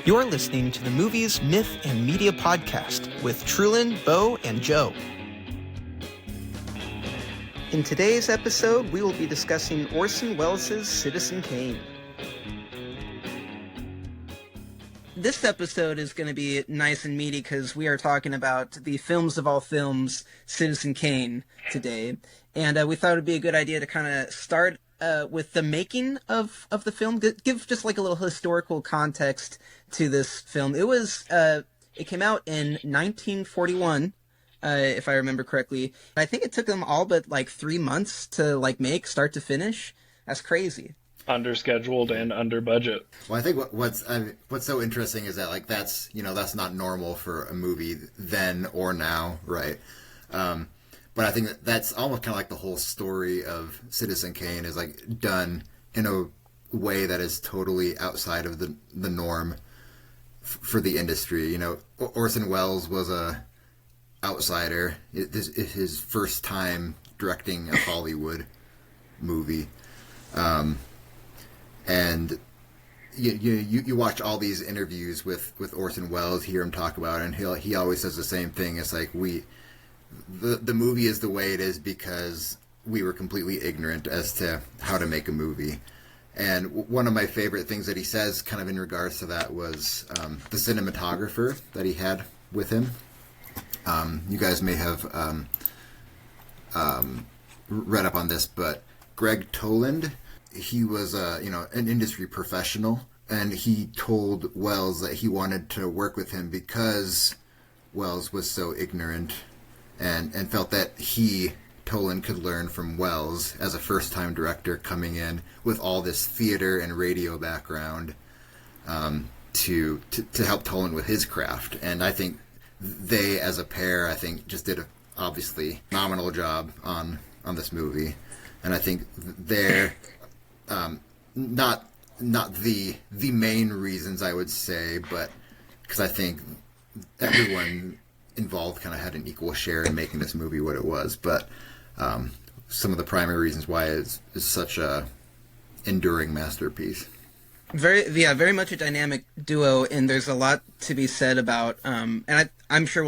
You're listening to the Movies, Myth, and Media podcast with Trulin, Bo, and Joe. In today's episode, we will be discussing Orson Welles' Citizen Kane. This episode is going to be nice and meaty because we are talking about the films of all films, Citizen Kane, today. And we thought it would be a good idea to kind of start with the making of the film. Give just like a little historical context to this film. It came out in 1941, if I remember correctly. I think it took them all but like 3 months to make start to finish. That's crazy. Under scheduled and under budget. Well, I think what's so interesting is that that's that's not normal for a movie then or now, right? But I think that's almost kind of like the whole story of Citizen Kane is done in a way that is totally outside of the norm for the industry. Orson Welles was a outsider. This is his first time directing a Hollywood movie. And you watch all these interviews with Orson Welles, hear him talk about it, and he always says the same thing. It's like the movie is the way it is because we were completely ignorant as to how to make a movie. And one of my favorite things that he says kind of in regards to that was the cinematographer that he had with him. You guys may have read up on this, but Greg Toland, he was an industry professional, and he told Welles that he wanted to work with him because Welles was so ignorant and felt that Toland could learn from Welles as a first-time director coming in with all this theater and radio background to help Toland with his craft. And I think they, as a pair, just did a obviously phenomenal job on this movie. And I think they're not the main reasons, I would say, but because I think everyone involved kind of had an equal share in making this movie what it was. But some of the primary reasons why it's such a enduring masterpiece. Very much a dynamic duo, and there's a lot to be said about. And I'm sure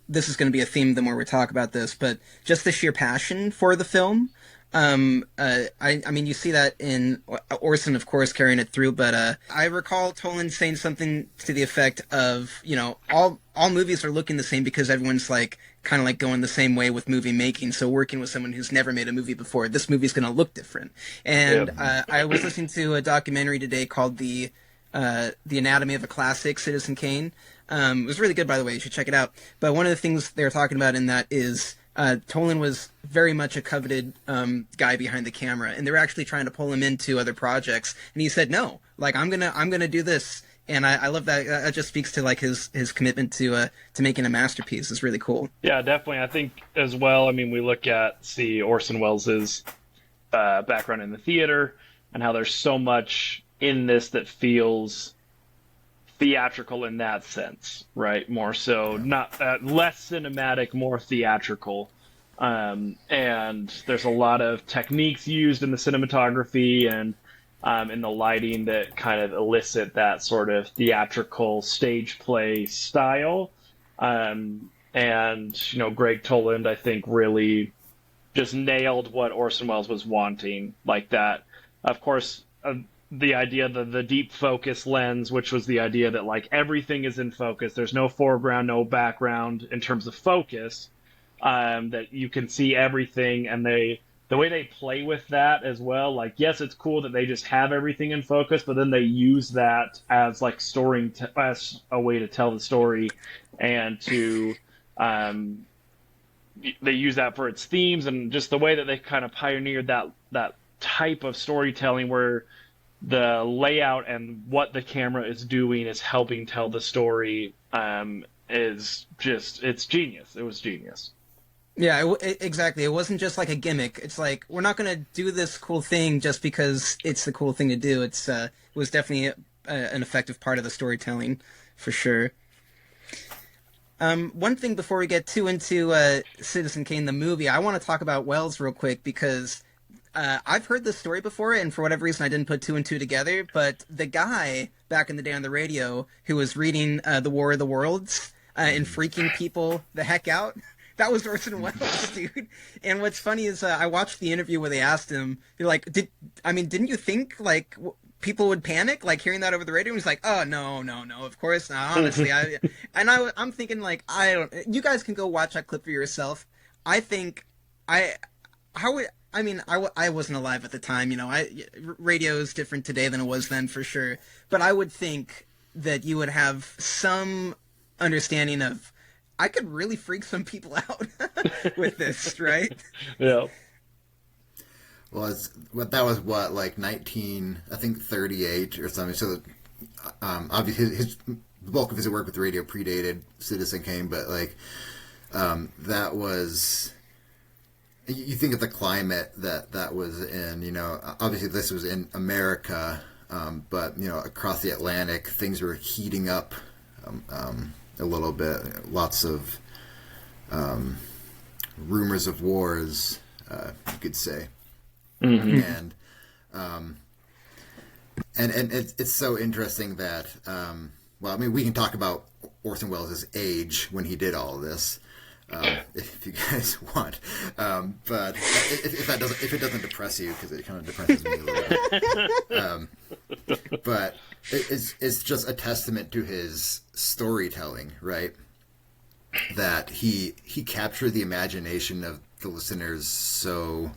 this is going to be a theme the more we talk about this, but just the sheer passion for the film. I mean, you see that in Orson, of course, carrying it through, but I recall Toland saying something to the effect of, all movies are looking the same because everyone's kind of going the same way with movie making. So working with someone who's never made a movie before, this movie's going to look different. And I was listening to a documentary today called The Anatomy of a Classic, Citizen Kane. It was really good, by the way. You should check it out. But one of the things they were talking about in that is Toland was very much a coveted guy behind the camera, and they were actually trying to pull him into other projects. And he said, "No, I'm gonna do this." And I love that. That just speaks to his commitment to making a masterpiece. It's really cool. Yeah, definitely. I think as well. I mean, we look at Orson Welles' background in the theater and how there's so much in this that feels theatrical in that sense, right? More so, not less cinematic, more theatrical. And there's a lot of techniques used in the cinematography and in the lighting that kind of elicit that sort of theatrical stage play style. And Greg Toland, I think, really just nailed what Orson Welles was wanting, like that. Of course, the idea of the deep focus lens, which was the idea that everything is in focus. There's no foreground, no background in terms of focus, that you can see everything. And the way they play with that as well, yes, it's cool that they just have everything in focus, but then they use that as as a way to tell the story and to, they use that for its themes and just the way that they kind of pioneered that type of storytelling where the layout and what the camera is doing is helping tell the story it's genius. It was genius. Yeah, exactly. It wasn't just a gimmick. It's we're not going to do this cool thing just because it's the cool thing to do. It was definitely an effective part of the storytelling, for sure. One thing before we get too into Citizen Kane, the movie, I want to talk about Welles real quick because I've heard this story before, and for whatever reason, I didn't put two and two together. But the guy back in the day on the radio who was reading The War of the Worlds and freaking people the heck out, that was Orson Welles, dude. And what's funny is I watched the interview where they asked him, they're like, didn't you think like people would panic like hearing that over the radio? And he's like, oh no, of course not. Honestly, I'm thinking like I don't. You guys can go watch that clip for yourself. I think I wasn't alive at the time, radio is different today than it was then for sure. But I would think that you would have some understanding of, I could really freak some people out with this, right? Yeah. Well, that was what, like 1938 or something. So, obviously, the bulk of his work with radio predated Citizen Kane, but like, that was. You think of the climate that was in, obviously this was in America, but, across the Atlantic, things were heating up a little bit. Lots of rumors of wars, you could say. Mm-hmm. And it's so interesting that, we can talk about Orson Welles' age when he did all of this. If you guys want, but if it doesn't depress you, because it kind of depresses me a little bit. But it's just a testament to his storytelling, right? That he captured the imagination of the listeners so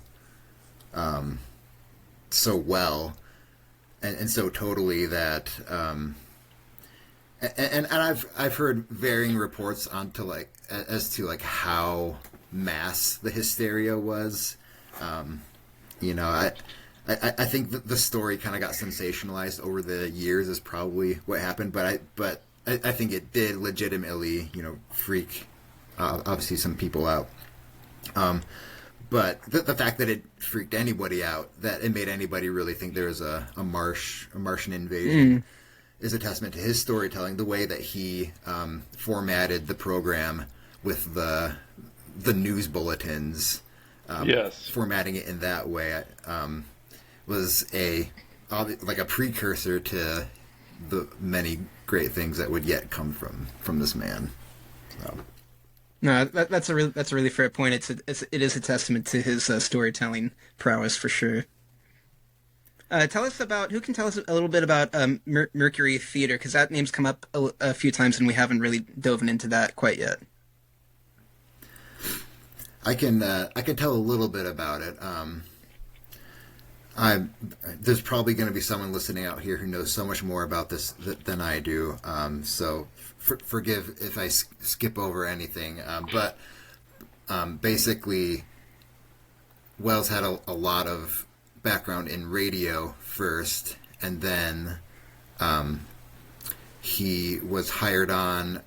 well, and so totally that. And I've heard varying reports as to how mass the hysteria was. I think the story kind of got sensationalized over the years is probably what happened, but I think it did legitimately freak obviously some people out. But the fact that it freaked anybody out, that it made anybody really think there was a Martian invasion. Is a testament to his storytelling, the way that he formatted the program with the news bulletins. Yes. Formatting it in that way was a precursor to the many great things that would yet come from this man. So. No, that's a really fair point. It is a testament to his storytelling prowess for sure. Who can tell us a little bit about Mercury Theater, because that name's come up a few times and we haven't really dove into that quite yet. I can tell a little bit about it. There's probably going to be someone listening out here who knows so much more about this than I do. So forgive if I skip over anything. But basically, Wells had a lot of background in radio first, and then he was hired on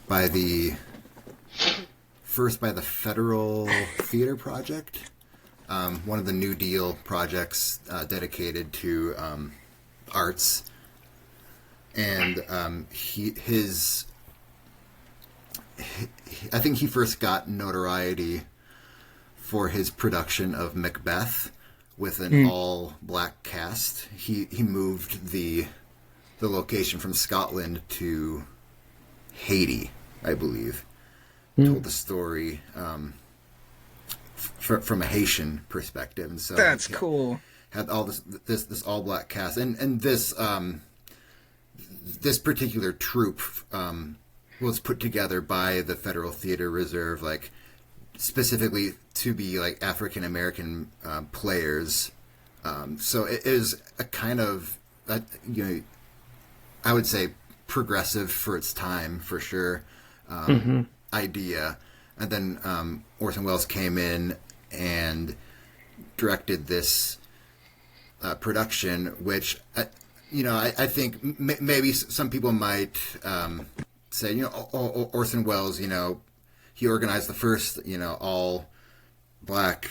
by the Federal Theater Project, one of the New Deal projects dedicated to arts, and I think he first got notoriety for his production of Macbeth with an all-black cast. He moved the location from Scotland to Haiti, I believe. Told the story from a Haitian perspective, and so that's cool. Had all this all-black cast, and this particular troupe was put together by the Federal Theater Reserve, specifically to be African American players. So it is a kind of I would say progressive for its time for sure idea. And then Orson Welles came in and directed this production, which I think maybe some people might say Orson Welles he organized the first, all black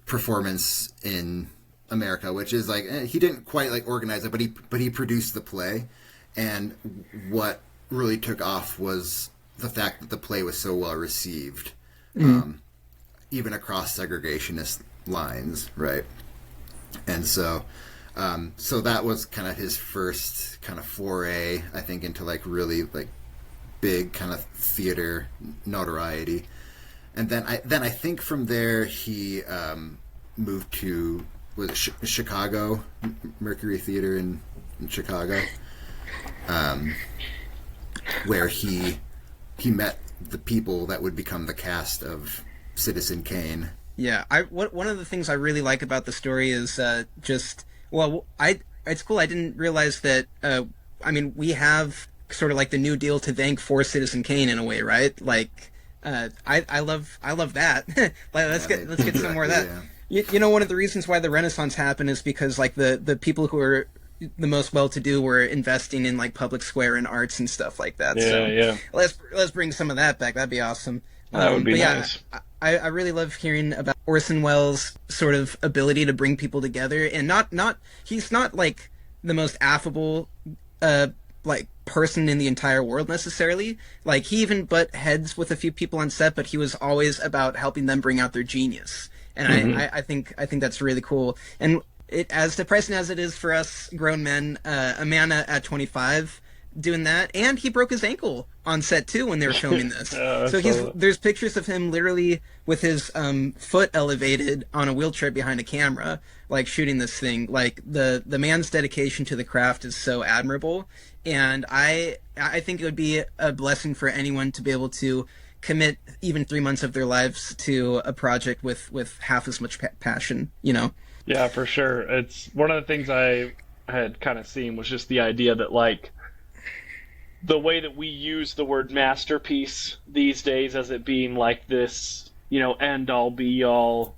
performance in America, which is he didn't quite organize it, but he produced the play, and what really took off was the fact that the play was so well received. even across segregationist lines, right? And so that was kind of his first kind of foray, I think, into like really like big kind of theater notoriety. And then I think from there he moved to, was it Chicago, Mercury Theater in Chicago, where he met the people that would become the cast of Citizen Kane. Yeah, one of the things I really like about the story is it's cool. I didn't realize that. We have sort of like the New Deal to thank for Citizen Kane in a way, right? Like, I love that. Like, let's get some more of that. Yeah. You know, one of the reasons why the Renaissance happened is because like the people who are the most well-to-do were investing in like public square and arts and stuff like that. Yeah. Let's bring some of that back. That'd be awesome. That would be nice. I really love hearing about Orson Welles' sort of ability to bring people together, and he's not like the most affable like person in the entire world necessarily. Like he even butt heads with a few people on set, but he was always about helping them bring out their genius. And I think that's really cool. And it, as depressing as it is for us grown men, a man at 25 doing that, and he broke his ankle on set too when they were filming this. So there's pictures of him literally with his foot elevated on a wheelchair behind a camera, like shooting this thing. Like the man's dedication to the craft is so admirable, and I think it would be a blessing for anyone to be able to commit even 3 months of their lives to a project with half as much passion, you know? Yeah, for sure. It's one of the things I had kind of seen was just the idea that like the way that we use the word masterpiece these days as it being like this, you know, end all be all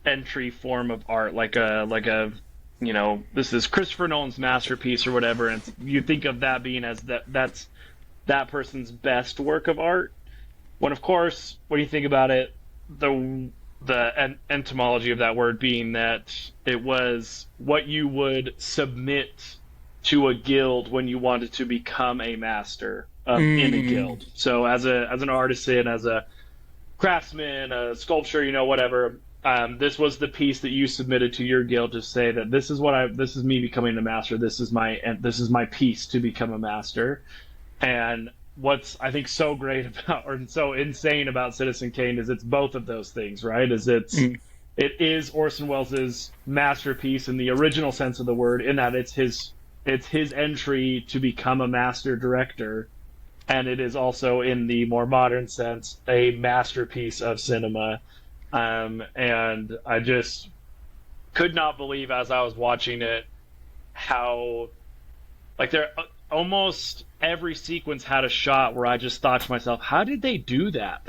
entry form of art, like a you know, this is Christopher Nolan's masterpiece or whatever, and you think of that being as that's that person's best work of art. When of course, when you think about it, the etymology of that word being that it was what you would submit to a guild when you wanted to become a master in a guild. So as an artisan, as a craftsman, a sculptor, you know, whatever, this was the piece that you submitted to your guild to say that this is me becoming a master. This is my piece to become a master. And what's I think so great about or so insane about Citizen Kane is it's both of those things, right? It is Orson Welles' masterpiece in the original sense of the word, in that it's his entry to become a master director, and it is also in the more modern sense a masterpiece of cinema. And I just could not believe as I was watching it how like there almost every sequence had a shot where I just thought to myself, how did they do that?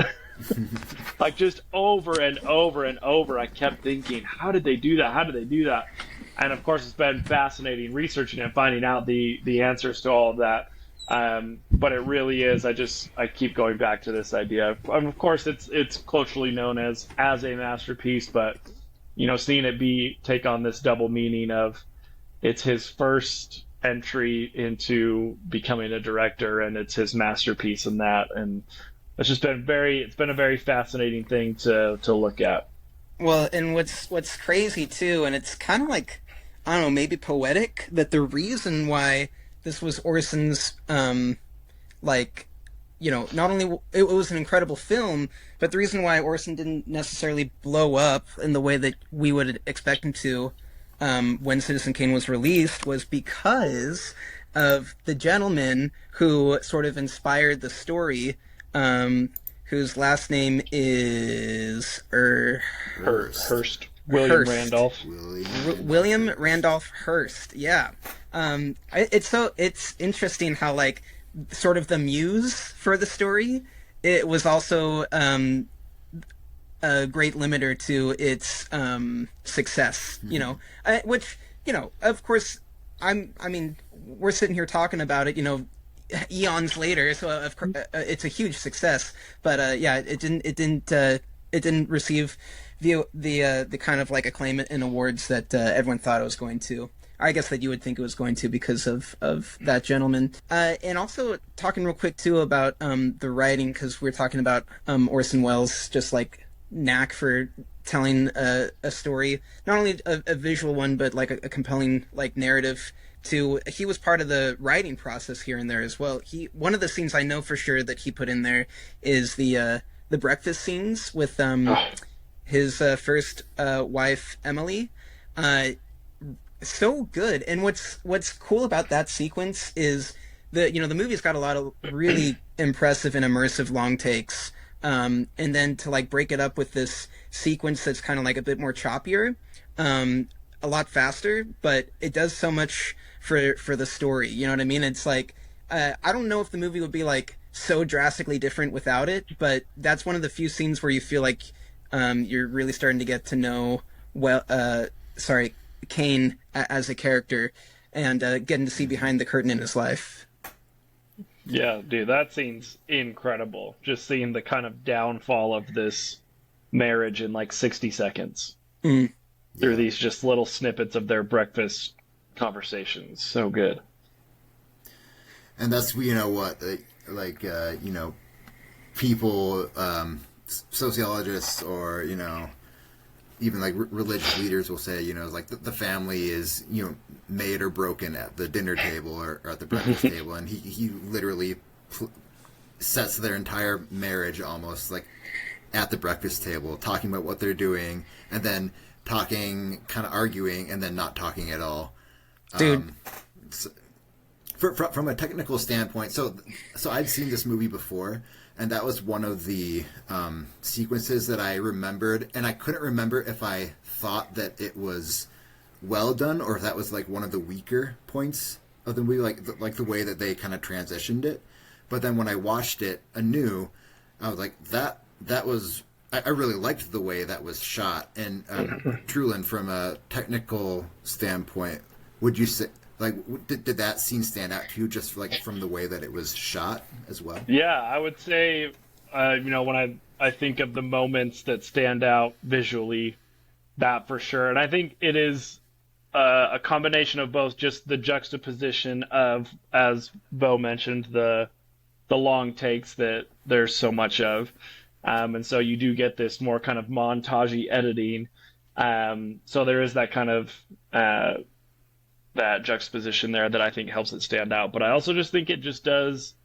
Like just over and over and over, I kept thinking, how did they do that? How did they do that? And of course, it's been fascinating researching and finding out the answers to all of that. But it really is. I keep going back to this idea. Of course, it's culturally known as a masterpiece, but you know, seeing it take on this double meaning of it's his first entry into becoming a director, and it's his masterpiece in that, and it's been a very fascinating thing to look at. Well, and what's crazy too, and it's kind of like, I don't know, maybe poetic, that the reason why this was Orson's, like, you know, not only it was an incredible film, but the reason why Orson didn't necessarily blow up in the way that we would expect him to when Citizen Kane was released was because of the gentleman who sort of inspired the story, whose last name is Hearst. William Hearst. Randolph. William Randolph Hearst. Yeah. It's interesting how like sort of the muse for the story, it was also a great limiter to its success. You know, which, you know, of course, we're sitting here talking about it, you know, eons later, so of course it's a huge success. But yeah, it didn't receive the kind of like acclaim and awards that everyone thought it was going to. I guess that you would think it was going to because of that gentleman. And also talking real quick too about the writing, because we're talking about Orson Welles' just like knack for telling a story, not only a visual one, but like a compelling like narrative too. He was part of the writing process here and there as well. One of the scenes I know for sure that he put in there is the breakfast scenes with his first wife Emily. So good. And what's cool about that sequence is the movie's got a lot of really impressive and immersive long takes. And then to like break it up with this sequence that's kind of like a bit more choppier, a lot faster, but it does so much for the story. You know what I mean? It's like I don't know if the movie would be like so drastically different without it, but that's one of the few scenes where you feel like you're really starting to get to know Kane as a character, and getting to see behind the curtain in his life. Yeah, dude, that scene's incredible. Just seeing the kind of downfall of this marriage in like 60 seconds through these just little snippets of their breakfast conversations. So good. And that's, people, sociologists or, even like religious leaders will say, like the family is, made or broken at the dinner table or at the breakfast table. And he literally sets their entire marriage almost like at the breakfast table, talking about what they're doing and then talking, kind of arguing, and then not talking at all. Dude. From a technical standpoint, so I'd seen this movie before, and that was one of the sequences that I remembered, and I couldn't remember if I thought that it was well done or if that was like one of the weaker points of the movie, like the way that they kind of transitioned it. But then when I watched it anew, I was like, that was, I really liked the way that was shot. And Trulin, from a technical standpoint, would you say, like, did that scene stand out to you just like from the way that it was shot as well? Yeah, I would say, when I think of the moments that stand out visually, that for sure. And I think it is a combination of both, just the juxtaposition of, as Bo mentioned, the long takes that there's so much of. And so you do get this more kind of montage-y editing. So there is that kind of that juxtaposition there that I think helps it stand out. But I also just think it just does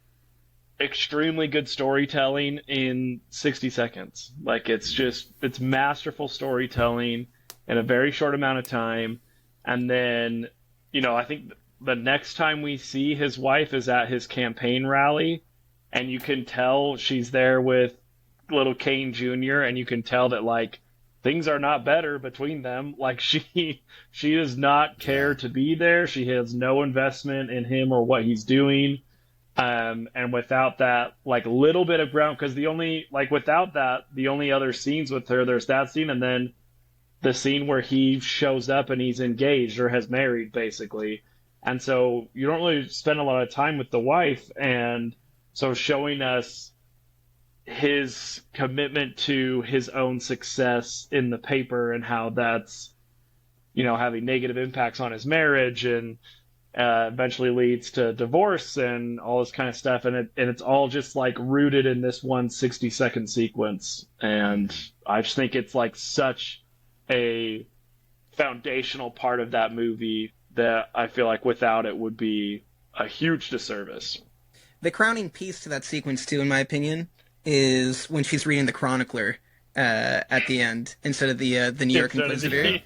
extremely good storytelling in 60 seconds. Like, it's masterful storytelling in a very short amount of time. And then, I think the next time we see his wife is at his campaign rally, and you can tell she's there with little Kane Jr., and you can tell that, like, things are not better between them. Like, she does not care to be there. She has no investment in him or what he's doing. And without that, like, little bit of ground, because without that, the only other scenes with her, there's that scene, and then the scene where he shows up and he's engaged or has married, basically. And so you don't really spend a lot of time with the wife. And so showing us his commitment to his own success in the paper and how that's, having negative impacts on his marriage and eventually leads to divorce and all this kind of stuff. And it's all just like rooted in this one 60-second sequence. And I just think it's like such a foundational part of that movie that I feel like without it would be a huge disservice. The crowning piece to that sequence, too, in my opinion, is when she's reading the Chronicler at the end instead of the New York Inquisitor.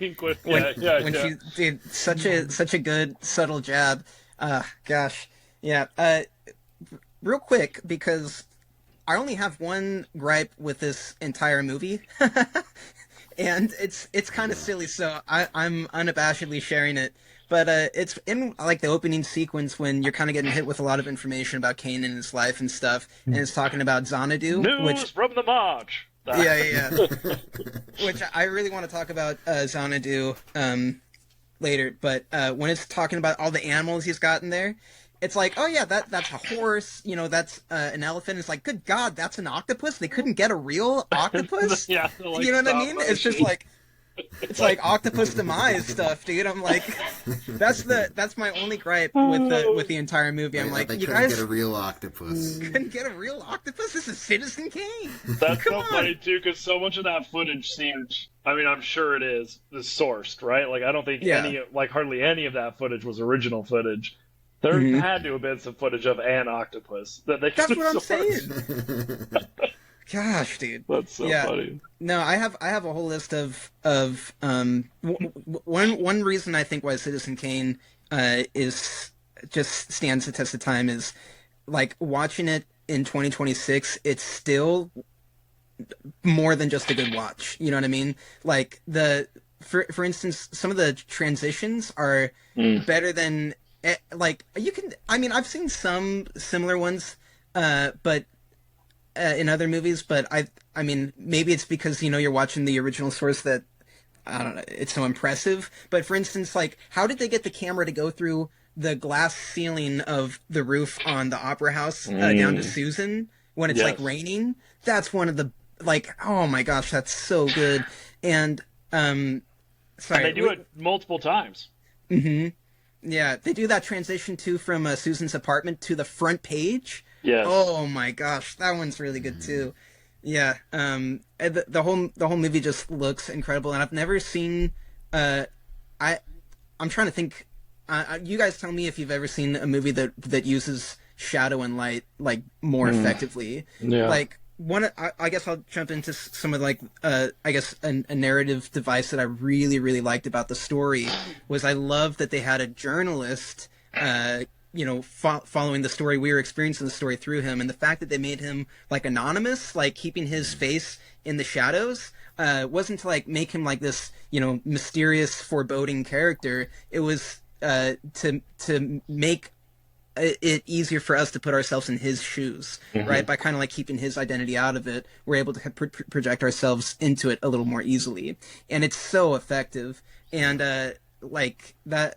When she did such a good subtle jab. Gosh, yeah. Real quick, because I only have one gripe with this entire movie, and it's kind of silly, so I'm unabashedly sharing it. But it's in like the opening sequence when you're kind of getting hit with a lot of information about Kane and his life and stuff, and it's talking about Xanadu, News from the march. Yeah. Which I really want to talk about Xanadu later. But when it's talking about all the animals he's got in there, it's like, oh yeah, that's a horse. That's an elephant. It's like, good God, that's an octopus. They couldn't get a real octopus. Yeah, like, you know what I mean? It's just like. It's like octopus demise stuff, dude. I'm like, that's my only gripe with the entire movie. I'm like, they you couldn't guys get a real octopus. couldn't get a real octopus. This is Citizen Kane. That's Come so on. funny too, because so much of that footage seemed. I mean, I'm sure it is sourced, right? Like, I don't think Yeah. hardly any of that footage was original footage. There had to have been some footage of an octopus that they. That's could what I'm have saying. Gosh, dude. That's so Yeah. funny. No, I have a whole list of one reason I think why Citizen Kane is just stands the test of time is like watching it in 2026. It's still more than just a good watch. You know what I mean? Like for instance, some of the transitions are better than like you can. I mean, I've seen some similar ones, but. In other movies, but I mean, maybe it's because you're watching the original source that I don't know, it's so impressive. But for instance, like, how did they get the camera to go through the glass ceiling of the roof on the Opera House down to Susan when it's like raining? That's one of the like, oh my gosh, that's so good. And sorry, And they do it multiple times. Yeah, they do that transition too from Susan's apartment to the front page. Yes. Oh my gosh, that one's really good too. Yeah, the whole movie just looks incredible, and I've never seen. I'm trying to think. You guys tell me if you've ever seen a movie that uses shadow and light like more effectively. Yeah. Like I guess I'll jump into some of like I guess a narrative device that I really liked about the story was I love that they had a journalist. Following the story, we were experiencing the story through him, and the fact that they made him like anonymous, like keeping his face in the shadows, wasn't to like make him like this, mysterious, foreboding character. It was to make it easier for us to put ourselves in his shoes, right? By kind of like keeping his identity out of it, we're able to project ourselves into it a little more easily, and it's so effective. And like that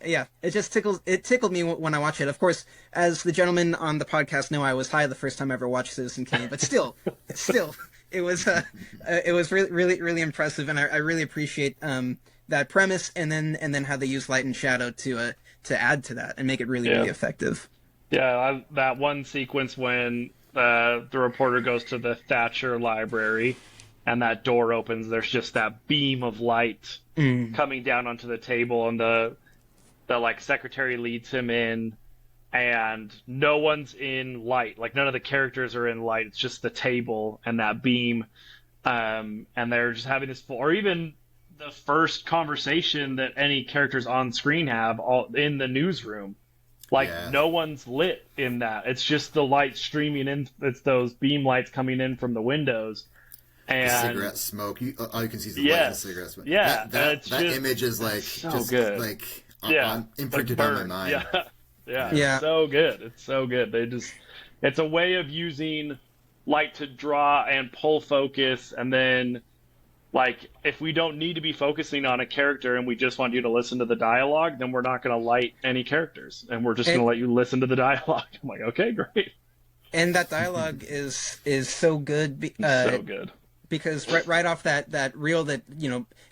it tickled me when I watch it. Of course, as the gentlemen on the podcast know, I was high the first time I ever watched Citizen Kane, but still it was really impressive, and I really appreciate that premise, and then how they use light and shadow to add to that and make it really effective. That one sequence when the reporter goes to the Thatcher library and that door opens, there's just that beam of light coming down onto the table, and the like secretary leads him in, and no one's in light. Like, none of the characters are in light. It's just the table and that beam, and they're just having this or even the first conversation that any characters on screen have all in the newsroom. Like, no one's lit in that. It's just the light streaming in. It's those beam lights coming in from the windows. And the cigarette smoke. All you can see is the light and the cigarette smoke. Yeah, that image is like so just good. like like imprinted on my mind. Yeah, Yeah. It's so good. It's so good. It's a way of using light to draw and pull focus, and then like if we don't need to be focusing on a character and we just want you to listen to the dialogue, then we're not going to light any characters, and we're just going to let you listen to the dialogue. I'm like, okay, great. And that dialogue is so good. So good. Because right off that reel that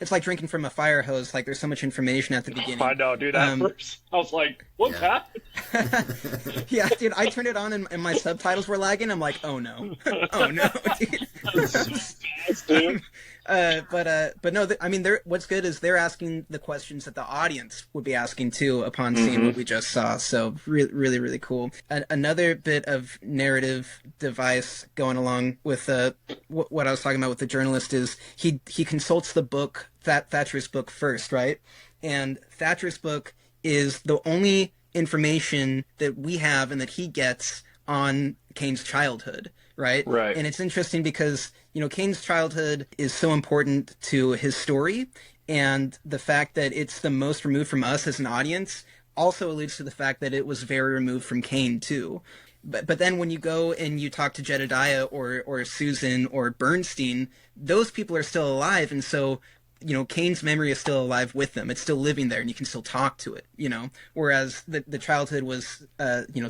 it's like drinking from a fire hose. Like, there's so much information at the beginning. I know, dude. At first, I was like, "What's happening?" Yeah, dude. I turned it on and my subtitles were lagging. I'm like, "Oh no, oh no, dude." But no. I mean, what's good is they're asking the questions that the audience would be asking too upon seeing what we just saw. So really cool. Another bit of narrative device going along with what I was talking about with the journalist is he consults the book, Thatcher's book first, right? And Thatcher's book is the only information that we have and that he gets on Kane's childhood, right? Right. And it's interesting because, Kane's childhood is so important to his story, and the fact that it's the most removed from us as an audience also alludes to the fact that it was very removed from Kane too. But then when you go and you talk to Jedediah or Susan or Bernstein, those people are still alive, and so Kane's memory is still alive with them. It's still living there, and you can still talk to it, Whereas the childhood was,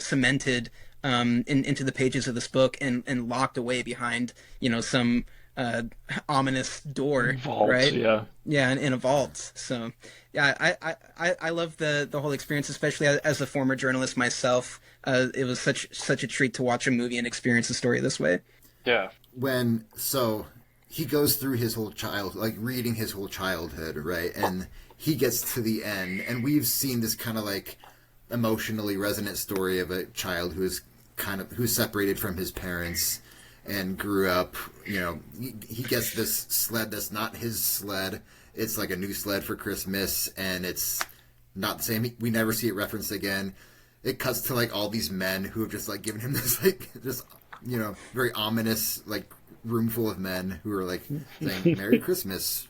cemented into the pages of this book and locked away behind, some ominous door, Vault, right? yeah. Yeah, in a vault. So, yeah, I love the whole experience, especially as a former journalist myself. It was such a treat to watch a movie and experience the story this way. Yeah. When so he goes through his whole like reading his whole childhood, right? And he gets to the end, and we've seen this kind of like emotionally resonant story of a child who's separated from his parents and grew up. You know, he gets this sled that's not his sled. It's like a new sled for Christmas, and it's not the same. We never see it referenced again. It cuts to like all these men who have just like given him this like just, you know, very ominous like room full of men who are like saying Merry Christmas,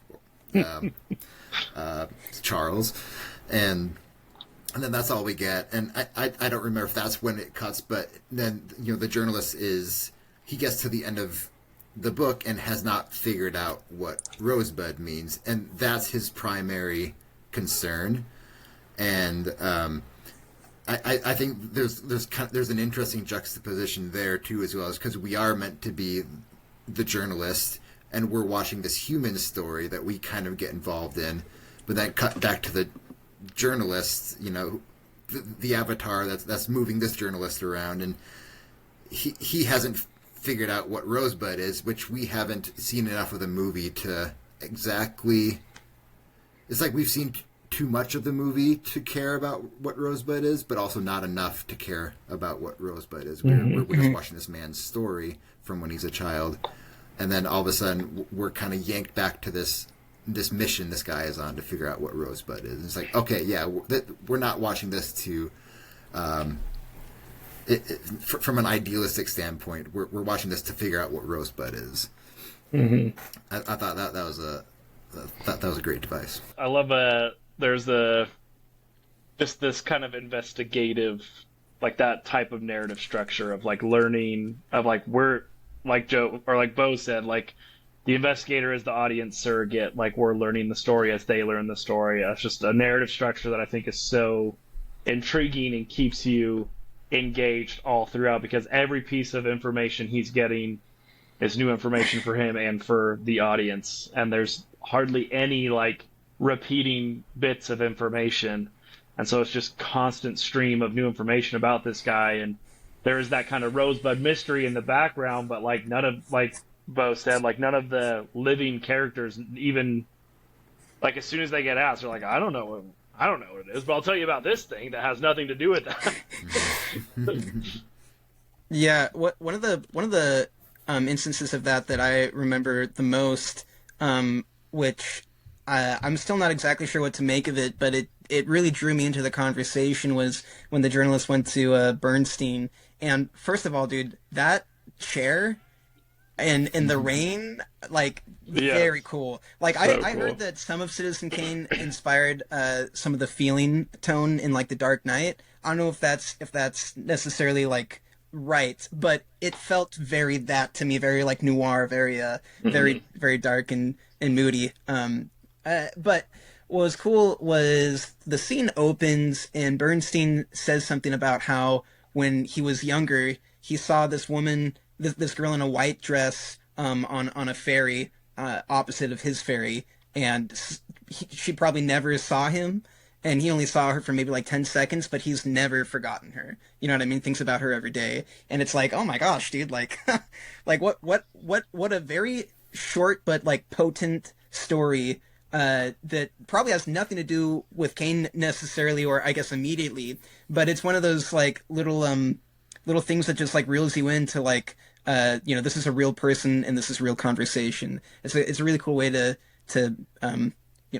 Charles, and then that's all we get. And I don't remember if that's when it cuts, but then, you know, the journalist he gets to the end of the book and has not figured out what Rosebud means, and that's his primary concern. And I think there's an interesting juxtaposition there too, as well, as because we are meant to be the journalist and we're watching this human story that we kind of get involved in, but then cut back to the journalist, you know, the avatar that's moving this journalist around, and he hasn't figured out what Rosebud is, which we haven't seen enough of the movie to exactly. It's like we've seen too much of the movie to care about what Rosebud is, but also not enough to care about what Rosebud is. We're just watching this man's story from when he's a child, and then all of a sudden we're kind of yanked back to this mission this guy is on to figure out what Rosebud is. It's like, okay, yeah, we're not watching this to from an idealistic standpoint. We're watching this to figure out what Rosebud is. Mm-hmm. I thought that was a great device. I love there's just this kind of investigative, like that type of narrative structure of like learning of like we're like Joe or like Bo said, like the investigator is the audience surrogate, like we're learning the story as they learn the story. It's just a narrative structure that I think is so intriguing and keeps you engaged all throughout, because every piece of information he's getting is new information for him and for the audience, and there's hardly any like repeating bits of information, and so it's just constant stream of new information about this guy. And there is that kind of Rosebud mystery in the background, but like none of, like Bo said, like none of the living characters even, like as soon as they get asked, they're like, I don't know what it is, but I'll tell you about this thing that has nothing to do with that. Yeah, one of the instances of that I remember the most, which I'm still not exactly sure what to make of it, but it really drew me into the conversation, was when the journalist went to Bernstein. And first of all, dude, that chair and in the rain, like, very cool. Like, So I cool. heard that some of Citizen Kane inspired some of the feeling tone in like The Dark Knight. I don't know if that's necessarily like right, but it felt very that to me, very like noir, very very dark and moody. But what was cool was the scene opens and Bernstein says something about how when he was younger he saw this woman, this girl in a white dress on a ferry opposite of his ferry, and she probably never saw him, and he only saw her for maybe like 10 seconds, but he's never forgotten her. You know what I mean? Thinks about her every day. And it's like, oh my gosh, dude, like, like what a very short but like potent story that probably has nothing to do with Kane necessarily, or I guess immediately, but it's one of those like little things that just like reels you into like, you know, this is a real person and this is real conversation. It's a really cool way to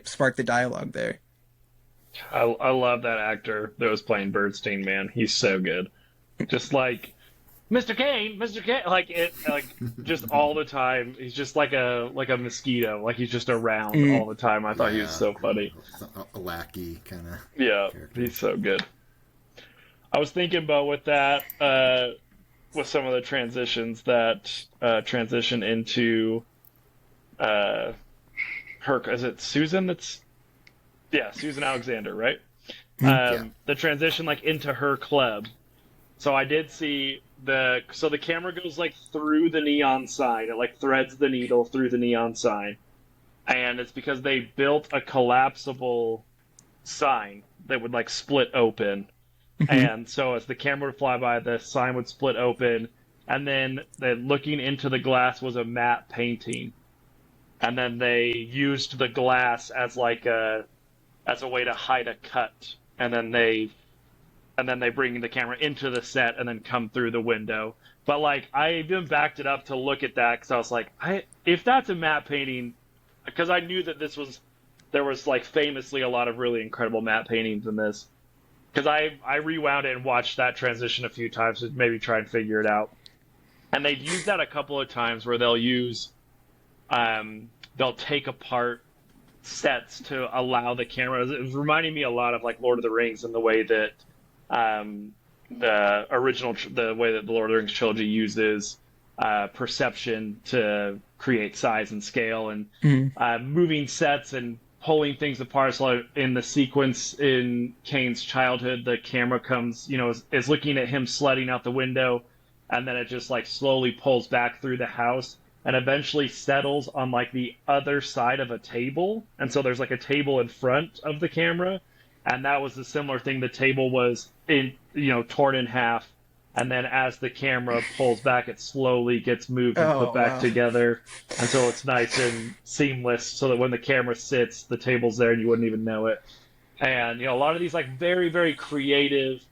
spark the dialogue there. I love that actor that was playing Bernstein, man. He's so good. Just like Mr. Kane, like it, like just all the time. He's just like a mosquito. Like he's just around all the time. I thought he was so funny. A lackey kind of. Yeah, character. He's so good. I was thinking about with that, with some of the transitions that transition into her. Is it Susan? Susan Alexander, right? The transition like into her club. So I did see the camera goes like through the neon sign. It like threads the needle through the neon sign, and it's because they built a collapsible sign that would like split open. And so as the camera would fly by, the sign would split open, and then looking into the glass was a matte painting. And then they used the glass as like as a way to hide a cut. And then they bring the camera into the set and then come through the window. But like I even backed it up to look at that because I was like, if that's a matte painting, because I knew that there was like famously a lot of really incredible matte paintings in this. Because I rewound it and watched that transition a few times to maybe try and figure it out. And they've used that a couple of times where they'll take apart sets to allow the camera. It was reminding me a lot of like Lord of the Rings and the way that the way that the Lord of the Rings trilogy uses perception to create size and scale and moving sets and pulling things apart. So in the sequence in Kane's childhood, the camera comes, is looking at him sledding out the window, and then it just like slowly pulls back through the house and eventually settles on like the other side of a table. And so there's like a table in front of the camera, and that was a similar thing. The table was torn in half, and then as the camera pulls back, it slowly gets moved and put back together until it's nice and seamless, so that when the camera sits, the table's there and you wouldn't even know it. And a lot of these like very, very creative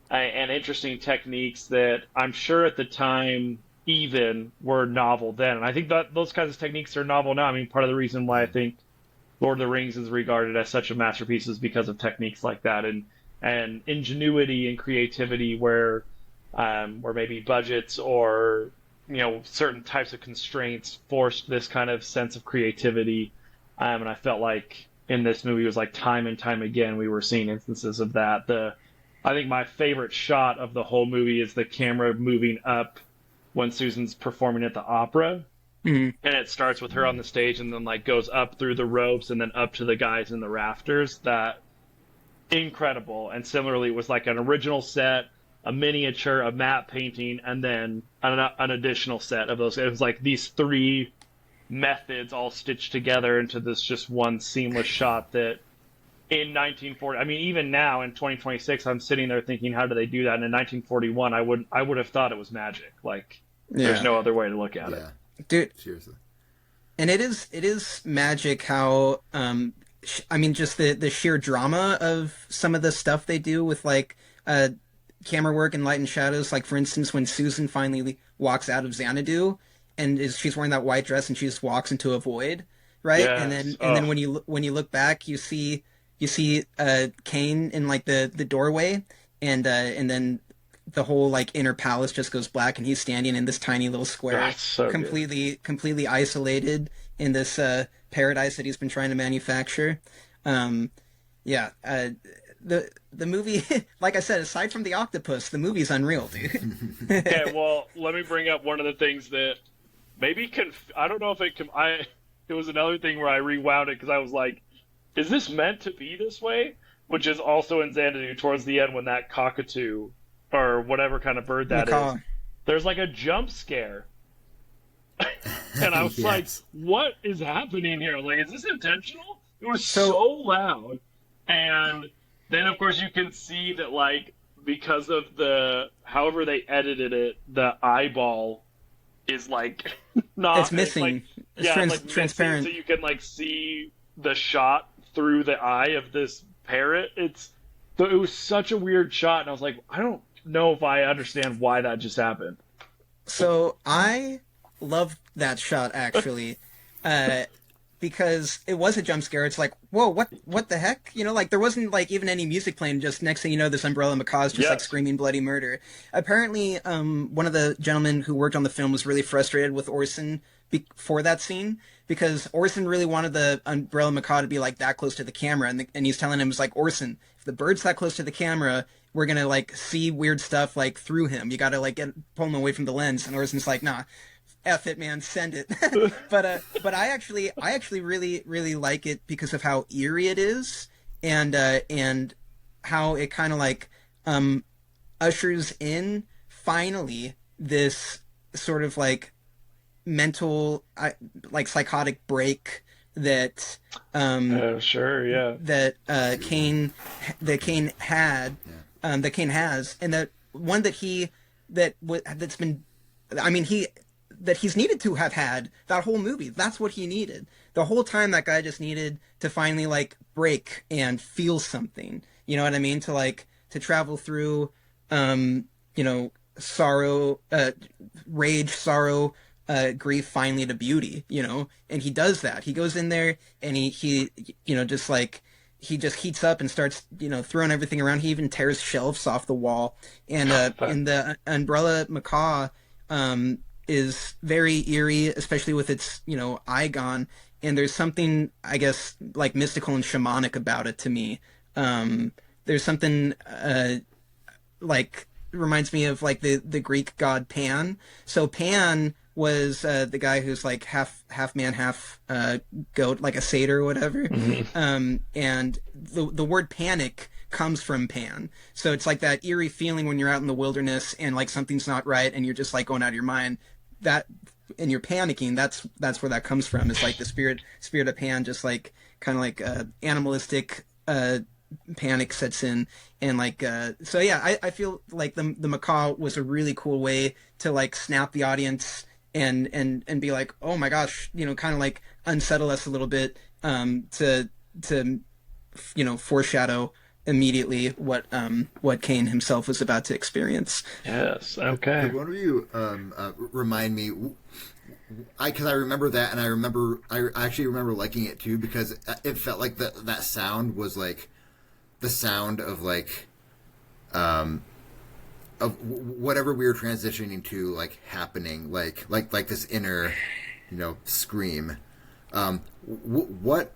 and interesting techniques that I'm sure at the time even were novel then. And I think that those kinds of techniques are novel now. I mean, part of the reason why I think Lord of the Rings is regarded as such a masterpiece is because of techniques like that and ingenuity and creativity where maybe budgets or certain types of constraints forced this kind of sense of creativity. And I felt like in this movie it was like time and time again we were seeing instances of that. I think my favorite shot of the whole movie is the camera moving up when Susan's performing at the opera. And it starts with her on the stage and then like goes up through the ropes and then up to the guys in the rafters. That incredible. And similarly, it was like an original set, a miniature, a matte painting, and then an additional set of those. It was like these three methods all stitched together into this just one seamless shot that in 1940, I mean, even now in 2026, I'm sitting there thinking, how do they do that? And in 1941, I would have thought it was magic. Like, there's no other way to look at it. Dude, seriously. And it is magic how, I mean, just the sheer drama of some of the stuff they do with like camera work and light and shadows. Like, for instance, when Susan finally walks out of Xanadu and she's wearing that white dress and she just walks into a void, right? Yes. And then when you look back, you see Kane in like the doorway, and then the whole like inner palace just goes black, and he's standing in this tiny little square, so completely isolated in this paradise that he's been trying to manufacture. The movie, like I said, aside from the octopus, the movie's unreal, dude. Okay, well, let me bring up one of the things that maybe I don't know if it was another thing where I rewound it because I was like, is this meant to be this way? Which is also in Xanadu towards the end when that cockatoo or whatever kind of bird that is, there's like a jump scare. And I was like, what is happening here? Like, is this intentional? It was so loud. And then, of course, you can see that, like, because of however they edited it, the eyeball is, like, not... It's missing. It's transparent. Missing, so you can, like, see the shot through the eye of this parrot. It was such a weird shot, and I was like, I don't know if I understand why that just happened. So I love that shot, actually, because it was a jump scare. It's like, whoa, what the heck? Like, there wasn't like even any music playing. Just next thing you know, this umbrella macaw's just like screaming bloody murder. Apparently, one of the gentlemen who worked on the film was really frustrated with Orson for that scene, because Orson really wanted the umbrella macaw to be like that close to the camera, and he's telling him, it's like, Orson, if the bird's that close to the camera, we're gonna like see weird stuff like through him. You gotta like pull him away from the lens. And Orson's like, nah, F it, man, send it. but I actually really, really like it because of how eerie it is, and how it kind of like ushers in finally this sort of like mental, like psychotic break that Sure, yeah. that Kane had, that Kane has, and that one that that's been, I mean, that he's needed to have had that whole movie. That's what he needed. The whole time that guy just needed to finally like break and feel something. You know what I mean? To travel through, sorrow, rage, sorrow, grief, finally to beauty, and he does that. He goes in there and he just like, he just heats up and starts, throwing everything around. He even tears shelves off the wall. And in the Umbrella Macaw, is very eerie, especially with its, eye gone. And there's something, I guess, like mystical and shamanic about it to me. There's something, like, reminds me of like the Greek god Pan. So Pan was the guy who's like half man, half goat, like a satyr or whatever. And the word panic comes from Pan. So it's like that eerie feeling when you're out in the wilderness and like something's not right and you're just like going out of your mind. That, and you're panicking. That's where that comes from. It's like the spirit of Pan, just like kind of like animalistic panic sets in. And like so yeah, I feel like the macaw was a really cool way to like snap the audience and be like, oh my gosh, kind of like unsettle us a little bit, to foreshadow immediately what Kane himself was about to experience. Yes. Okay. Could one of you remind me? Because I remember that, and I actually remember liking it too, because it felt like that sound was like the sound of like of whatever we were transitioning to, like happening, like this inner, scream. What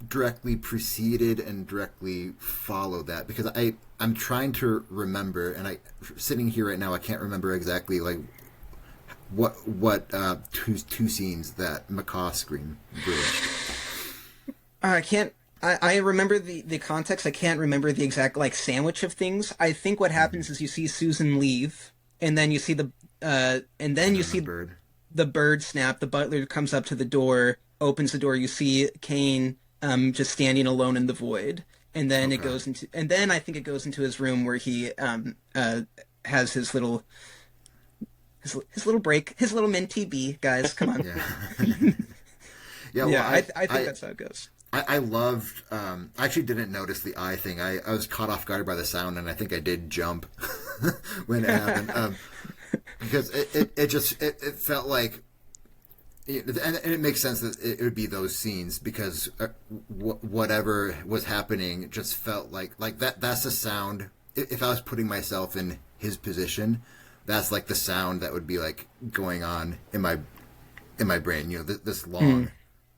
directly preceded and directly followed that? Because I'm trying to remember, and sitting here right now, I can't remember exactly like what two scenes that macaw scream bridged. I can't. I remember the context. I can't remember the exact like sandwich of things. I think what happens is you see Susan leave, and then you see the Bird. The bird snap. The butler comes up to the door, opens the door. You see Kane just standing alone in the void, and then it goes into, and then I think it goes into his room where he has his little break, his little minty bee. Guys, come on. Well, I think that's how it goes. I loved. I actually didn't notice the eye thing. I was caught off guard by the sound, and I think I did jump when it happened, because it felt like, and it makes sense that it would be those scenes, because whatever was happening just felt like that. That's the sound. If I was putting myself in his position, that's like the sound that would be like going on in my brain. This long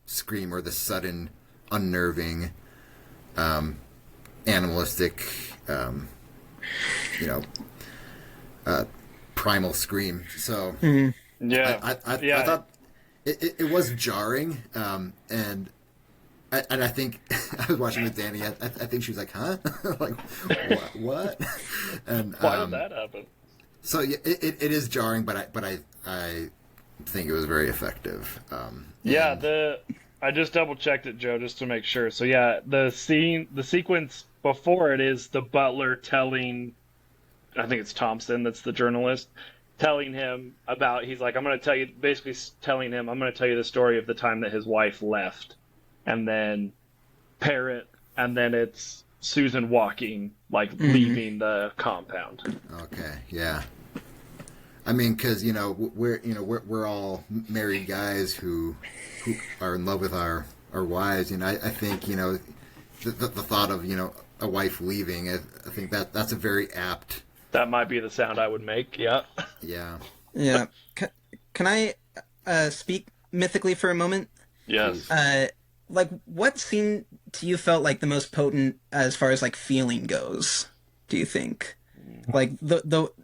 scream, or the sudden, unnerving, animalistic, primal scream. So yeah, I thought it was jarring, and I think I was watching with Danny. I think she was like, "Huh?" Like, what? And why did that happen? So yeah, it is jarring, but I think it was very effective. I just double checked it, Joe, just to make sure. So yeah, the sequence before it is the butler telling, I think it's Thompson, that's the journalist, telling him about, he's like, I'm going to tell you, basically telling him, I'm going to tell you the story of the time that his wife left. And then Parrot, and then it's Susan walking, like leaving the compound. Okay, yeah. I mean, because we're all married guys who are in love with our wives, and I think the thought of a wife leaving, I think that's a very apt. That might be the sound I would make. Yeah. Yeah. Yeah. Can I speak mythically for a moment? Yes. Like, what scene to you felt like the most potent as far as like feeling goes? Do you think? Like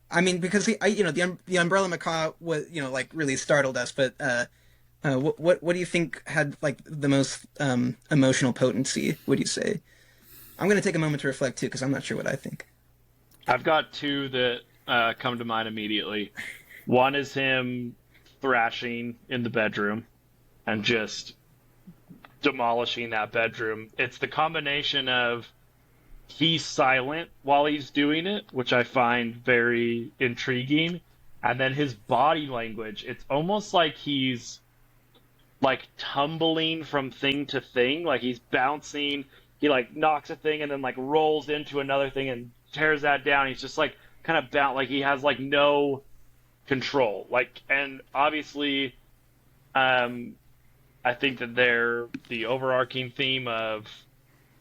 I mean, because the Umbrella Macaw was like really startled us, but what do you think had like the most emotional potency? Would you say? I'm going to take a moment to reflect too, because I'm not sure what I think. I've got two that come to mind immediately. One is him thrashing in the bedroom and just demolishing that bedroom. It's the combination of he's silent while he's doing it, which I find very intriguing, and then his body language. It's almost like he's like tumbling from thing to thing, like he's bouncing. He like knocks a thing and then like rolls into another thing and tears that down. He's just like kind of like he has like no control. Like, and obviously, I think that they're the overarching theme of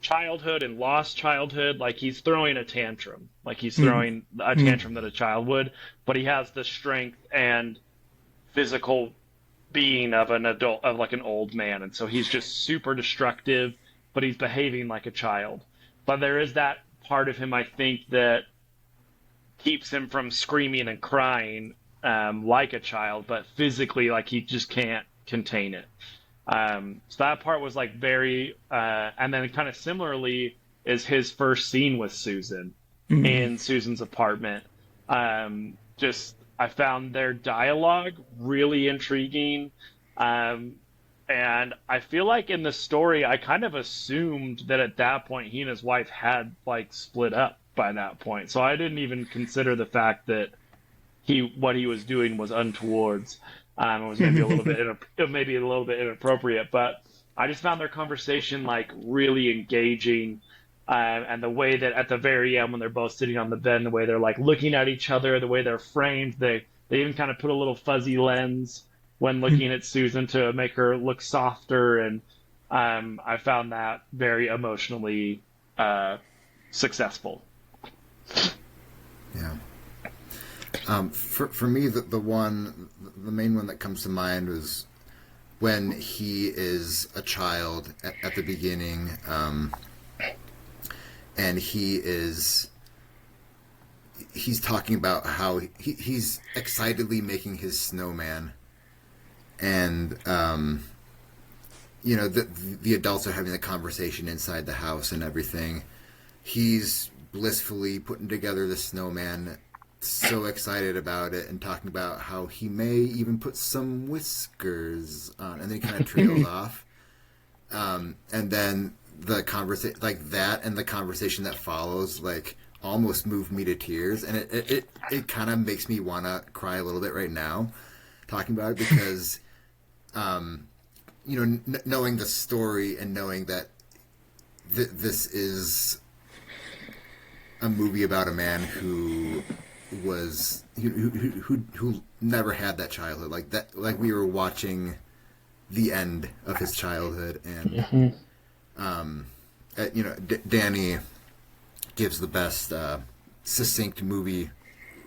childhood and lost childhood. Like he's throwing a tantrum, like he's throwing a tantrum that a child would, but he has the strength and physical being of an adult, of like an old man, and so he's just super destructive, but he's behaving like a child. But there is that part of him, I think, that keeps him from screaming and crying like a child, but physically, like he just can't contain it. So that part was like very, and then kind of similarly is his first scene with Susan in Susan's apartment. Just I found their dialogue really intriguing. And I feel like in the story, I kind of assumed that at that point he and his wife had like split up by that point. So I didn't even consider the fact that what he was doing was untowards. It was maybe a little bit inappropriate, but I just found their conversation like really engaging. And the way that at the very end, when they're both sitting on the bed, and the way they're like looking at each other, the way they're framed, they even kind of put a little fuzzy lens when looking at Susan to make her look softer, and I found that very emotionally successful. Yeah. For me, the main one that comes to mind was when he is a child at the beginning, and he's talking about how he's excitedly making his snowman, and the adults are having the conversation inside the house and everything. He's blissfully putting together the snowman, so excited about it, and talking about how he may even put some whiskers on, and then he kind of trails off. And then the conversation like that, and the conversation that follows, like almost moved me to tears, and it kind of makes me want to cry a little bit right now talking about it, because knowing the story and knowing that this is a movie about a man who never had that childhood, like that, like we were watching the end of his childhood, and Danny gives the best succinct movie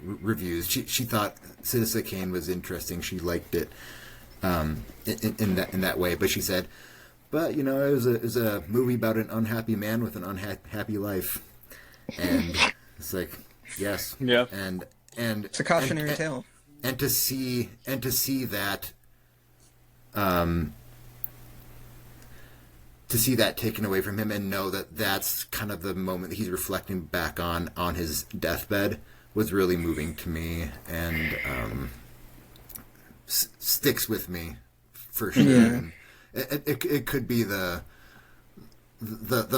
reviews. She thought Citizen Kane was interesting. She liked it in that way, but she said, but it was a movie about an unhappy man with an unhappy life, and it's like, yes, yeah, and it's a cautionary tale, and to see that. To see that taken away from him, and know that that's kind of the moment that he's reflecting back on his deathbed, was really moving to me, and sticks with me for sure. Yeah. It could be the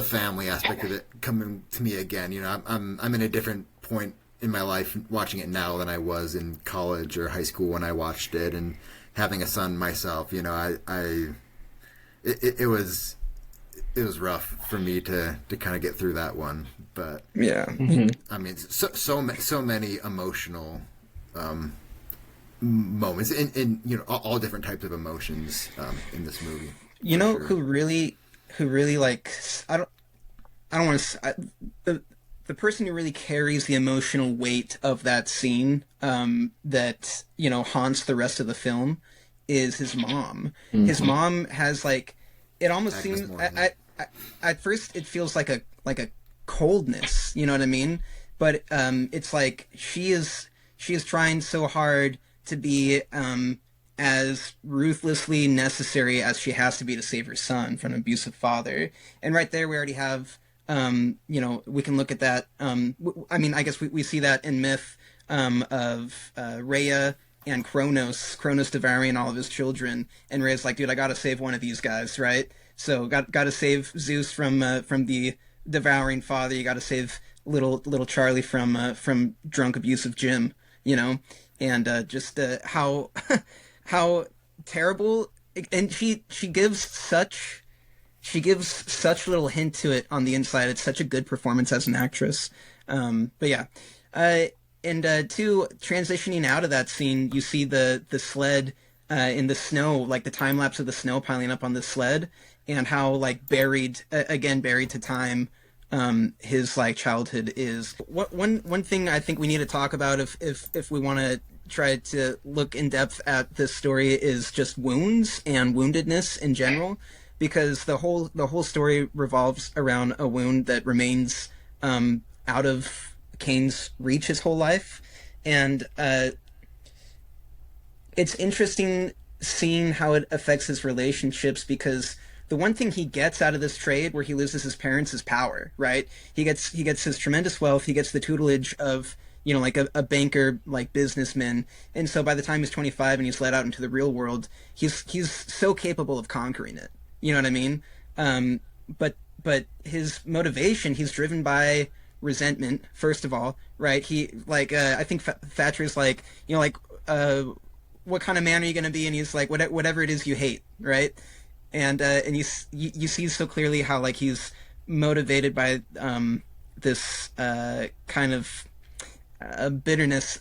family aspect of it coming to me again. I'm in a different point in my life watching it now than I was in college or high school when I watched it, and having a son myself, it was rough for me to kind of get through that one, but yeah, I mean, so many emotional moments in all different types of emotions in this movie. Sure. who really like, I don't want to, the person who really carries the emotional weight of that scene that haunts the rest of the film is his mom. His mom has like, it almost seems at first it feels like a coldness, you know what I mean? But it's like she is trying so hard to be as ruthlessly necessary as she has to be to save her son from an abusive father. And right there we already have We can look at that. I mean, I guess we see that in myth of Rhea and Kronos devouring all of his children, and Rhea's like, dude, I gotta save one of these guys, right? So gotta save Zeus from the devouring father. You gotta save little Charlie from drunk abusive Jim, and just how how terrible. And she gives such little hint to it on the inside. It's such a good performance as an actress. But yeah, two, transitioning out of that scene, you see the sled in the snow, like the time lapse of the snow piling up on the sled, and how like buried to time his like childhood is. One thing I think we need to talk about if we want to try to look in depth at this story is just wounds and woundedness in general, because the whole story revolves around a wound that remains out of Kane's reach his whole life, and it's interesting seeing how it affects his relationships, because the one thing he gets out of this trade where he loses his parents is power, right? He gets his tremendous wealth, he gets the tutelage of like a banker, like businessman, and so by the time he's 25 and he's let out into the real world, he's so capable of conquering it. You know what I mean? But his motivation, he's driven by resentment, first of all, right? He like I think Thatcher's like, what kind of man are you going to be? And he's like, whatever it is you hate, right? And you see so clearly how like he's motivated by this kind of bitterness,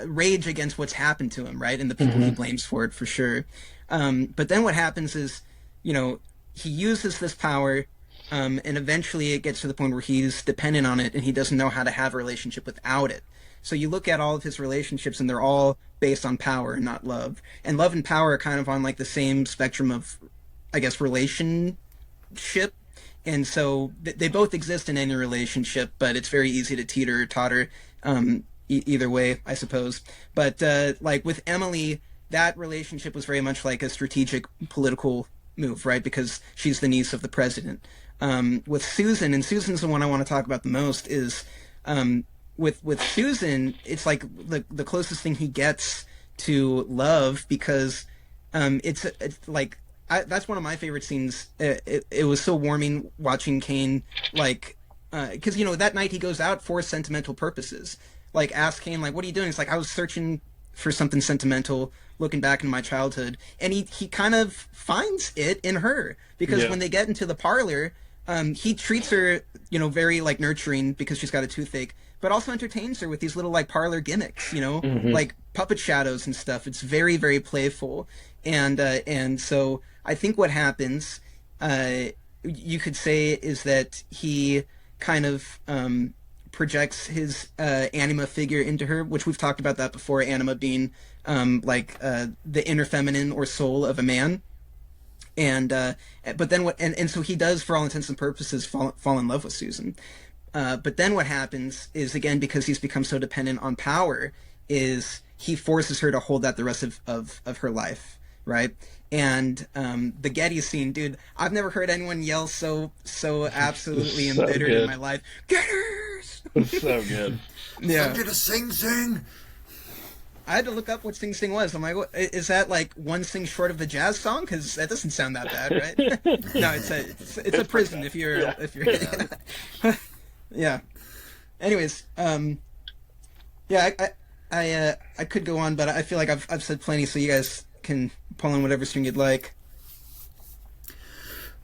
rage against what's happened to him, right? And the people he blames for it, for sure. But then what happens is, he uses this power, and eventually it gets to the point where he's dependent on it and he doesn't know how to have a relationship without it. So you look at all of his relationships and they're all based on power and not love. And love and power are kind of on like the same spectrum of, I guess, relationship. And so they both exist in any relationship, but it's very easy to teeter or totter either way, I suppose. But like with Emily, that relationship was very much like a strategic political move, right? Because she's the niece of the president. With Susan, and Susan's the one I want to talk about the most, is with Susan, it's like the closest thing he gets to love, because it's like that's one of my favorite scenes. It was so warming watching Kane, like, because that night he goes out for sentimental purposes. Like, ask Kane, like, what are you doing? It's like, I was searching for something sentimental, looking back in my childhood, and he kind of finds it in her, because when they get into the parlor, he treats her, very like nurturing because she's got a toothache, but also entertains her with these little like parlor gimmicks, like puppet shadows and stuff. It's very, very playful, and so I think what happens, you could say, is that he kind of projects his anima figure into her, which we've talked about that before. Anima being like the inner feminine or soul of a man, and but then and so he does, for all intents and purposes, fall in love with Susan. But then what happens is, again, because he's become so dependent on power, is he forces her to hold that the rest of her life, right? And the Getty scene, dude, I've never heard anyone yell so absolutely So embittered good. in my life. Getters! So good. I did a sing. I had to look up what Sing Sing was. I'm like, is that like one sing short of the jazz song? Because that doesn't sound that bad, right? No, it's a prison if you're yeah. Anyways, yeah, I could go on, but I feel like I've said plenty, so you guys can pull on whatever string you'd like.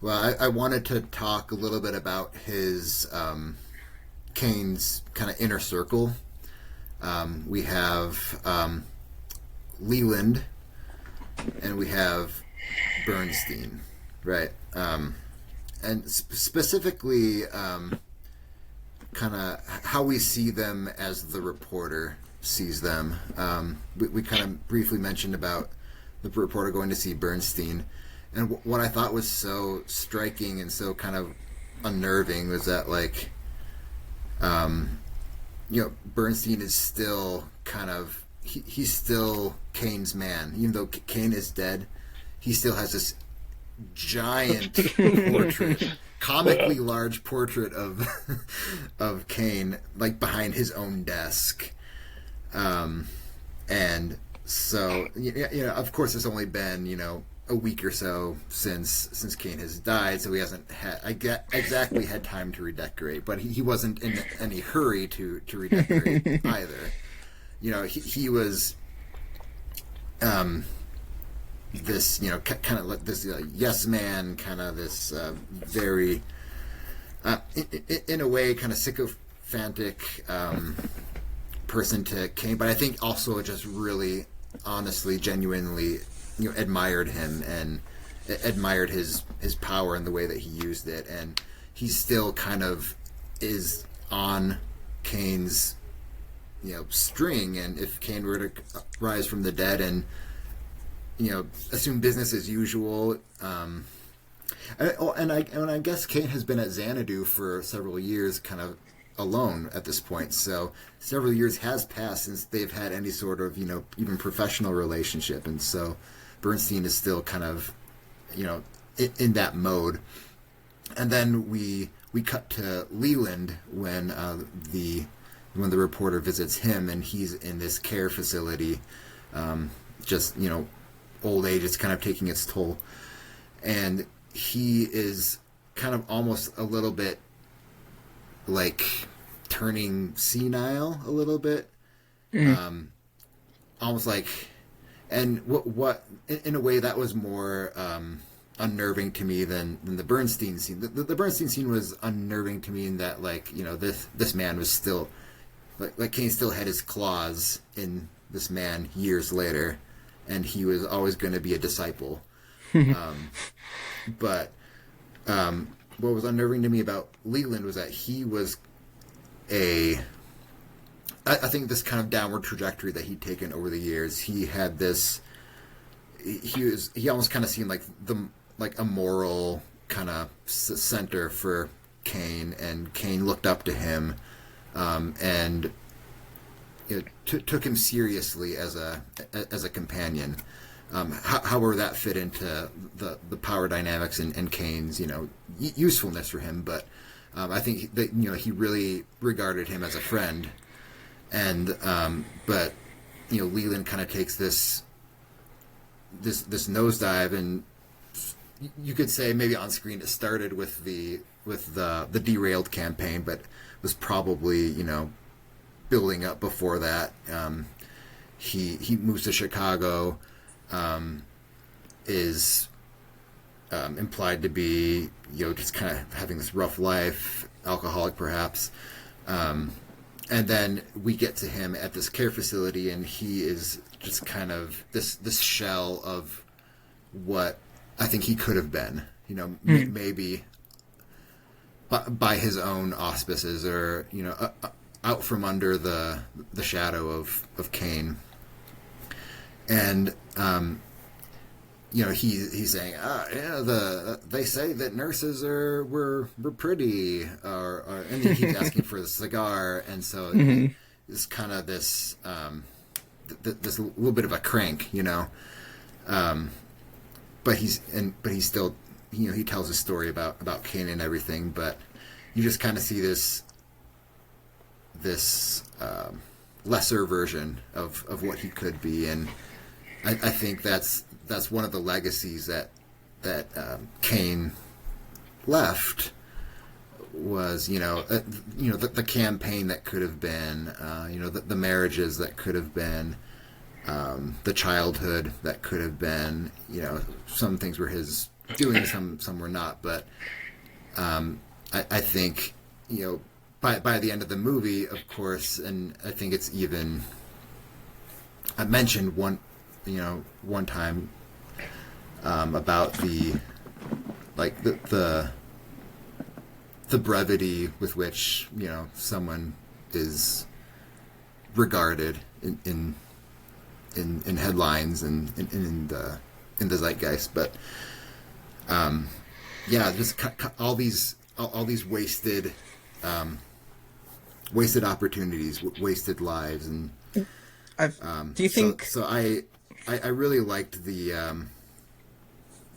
Well, I wanted to talk a little bit about his Kane's kind of inner circle. We have Leland, and we have Bernstein, right? And specifically, kind of how we see them as the reporter sees them. We kind of briefly mentioned about the reporter going to see Bernstein, and what I thought was so striking and so kind of unnerving was that, like, Bernstein is still kind of he's still Kane's man, even though Kane is dead. He still has this giant portrait comically large portrait of of Kane, like behind his own desk, and so of course, it's only been a week or so since Kane has died, so he hasn't exactly had time to redecorate, but he wasn't in any hurry to redecorate either. He was this kind of like this yes man, kind of this very in a way kind of sycophantic person to Kane, but I think also just really honestly, genuinely admired him and admired his power and the way that he used it, and he still kind of is on Kane's string, and if Kane were to rise from the dead and assume business as usual, and I guess Kane has been at Xanadu for several years, kind of alone at this point. So several years has passed since they've had any sort of even professional relationship, and so Bernstein is still kind of in that mode. And then we cut to Leland when the reporter visits him, and he's in this care facility, just old age is kind of taking its toll, and he is kind of almost a little bit like turning senile a little bit, almost like, and what in a way that was more unnerving to me than the Bernstein scene. The Bernstein scene was unnerving to me in that this man was still like Kane still had his claws in this man years later, and he was always going to be a disciple. But what was unnerving to me about Leland was that he was I think this kind of downward trajectory that he'd taken over the years. He had this. He almost kind of seemed like a moral kind of center for Kane, and Kane looked up to him, and took him seriously as a companion. However, that fit into the power dynamics and Kane's usefulness for him, but I think that he really regarded him as a friend, and but Leland kind of takes this nosedive, and you could say maybe on screen it started with the derailed campaign, but was probably building up before that. He moves to Chicago, is implied to be just kind of having this rough life, alcoholic perhaps, and then we get to him at this care facility, and he is just kind of this shell of what I think he could have been, maybe by his own auspices, or out from under the shadow of Kane. And he's saying, they say that nurses were pretty, and he keeps asking for the cigar, and so it's kind of this this little bit of a crank, but he's still, he tells a story about Kane and everything, but you just kind of see this lesser version of what he could be, and I think that's one of the legacies that Kane left was the campaign that could have been, the marriages that could have been, the childhood that could have been. Some things were his doing, some were not, but I think by the end of the movie, of course, and I think it's even I mentioned one time about the brevity with which someone is regarded in headlines and in the zeitgeist, but just all these wasted opportunities, wasted lives, and do you think? So I really liked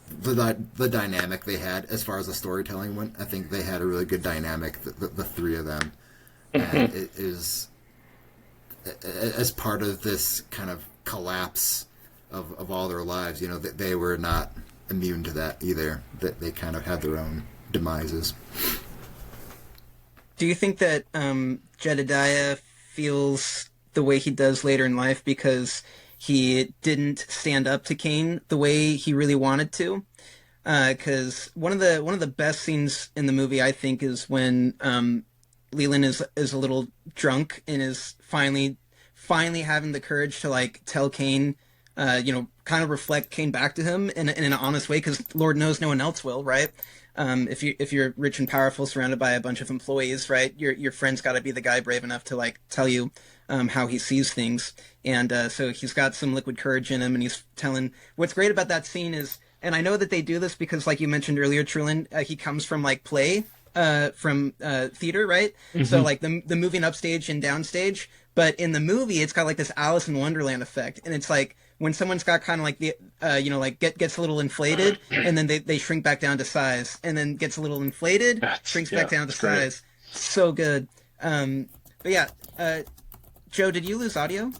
the dynamic they had as far as the storytelling went. I think they had a really good dynamic, the three of them, and it is as part of this kind of collapse of all their lives. You know, that they were not immune to that either. That they kind of had their own demises. Do you think that Jedediah feels the way he does later in life because he didn't stand up to Cain the way he really wanted to? Because one of the best scenes in the movie, I think, is when Leland is a little drunk and is finally having the courage to like tell Cain, kind of reflect Cain back to him in an honest way, because Lord knows no one else will, right? If you're rich and powerful, surrounded by a bunch of employees, right, your friend's got to be the guy brave enough to like tell you how he sees things, and so he's got some liquid courage in him, and he's telling. What's great about that scene is, and I know that they do this because, like you mentioned earlier, Trulin, he comes from like play, from theater, right? Mm-hmm. So like the moving upstage and downstage, but in the movie, it's got like this Alice in Wonderland effect, and it's like when someone's got kind of like the, gets a little inflated, and then they shrink back down to size, and then gets a little inflated, shrinks back down to size. So good. But yeah, Joe, did you lose audio?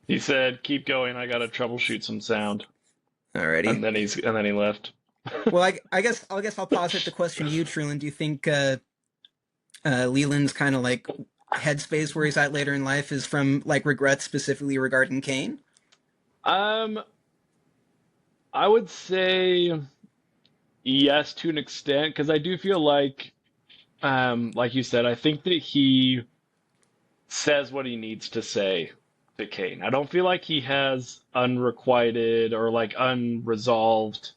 He said, "Keep going. I gotta troubleshoot some sound." Alrighty. And then he left. Well, I guess I'll posit the question to you, Trulin. Do you think Leland's kind of like headspace where he's at later in life is from like regrets specifically regarding Cain? I would say yes to an extent, because I do feel like you said, I think that he says what he needs to say to Cain. I don't feel like he has unrequited or like unresolved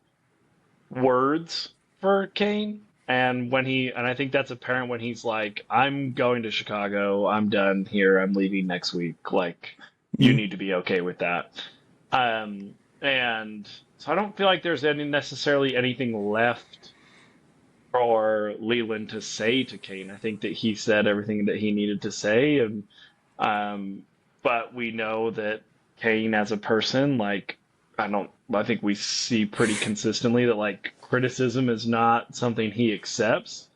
words for Cain. And I think that's apparent when he's like, "I'm going to Chicago. I'm done here. I'm leaving next week. Like, you need to be okay with that." And so I don't feel like there's necessarily anything left for Leland to say to Cain. I think that he said everything that he needed to say, and but we know that Cain as a person, like, I think we see pretty consistently that like criticism is not something he accepts,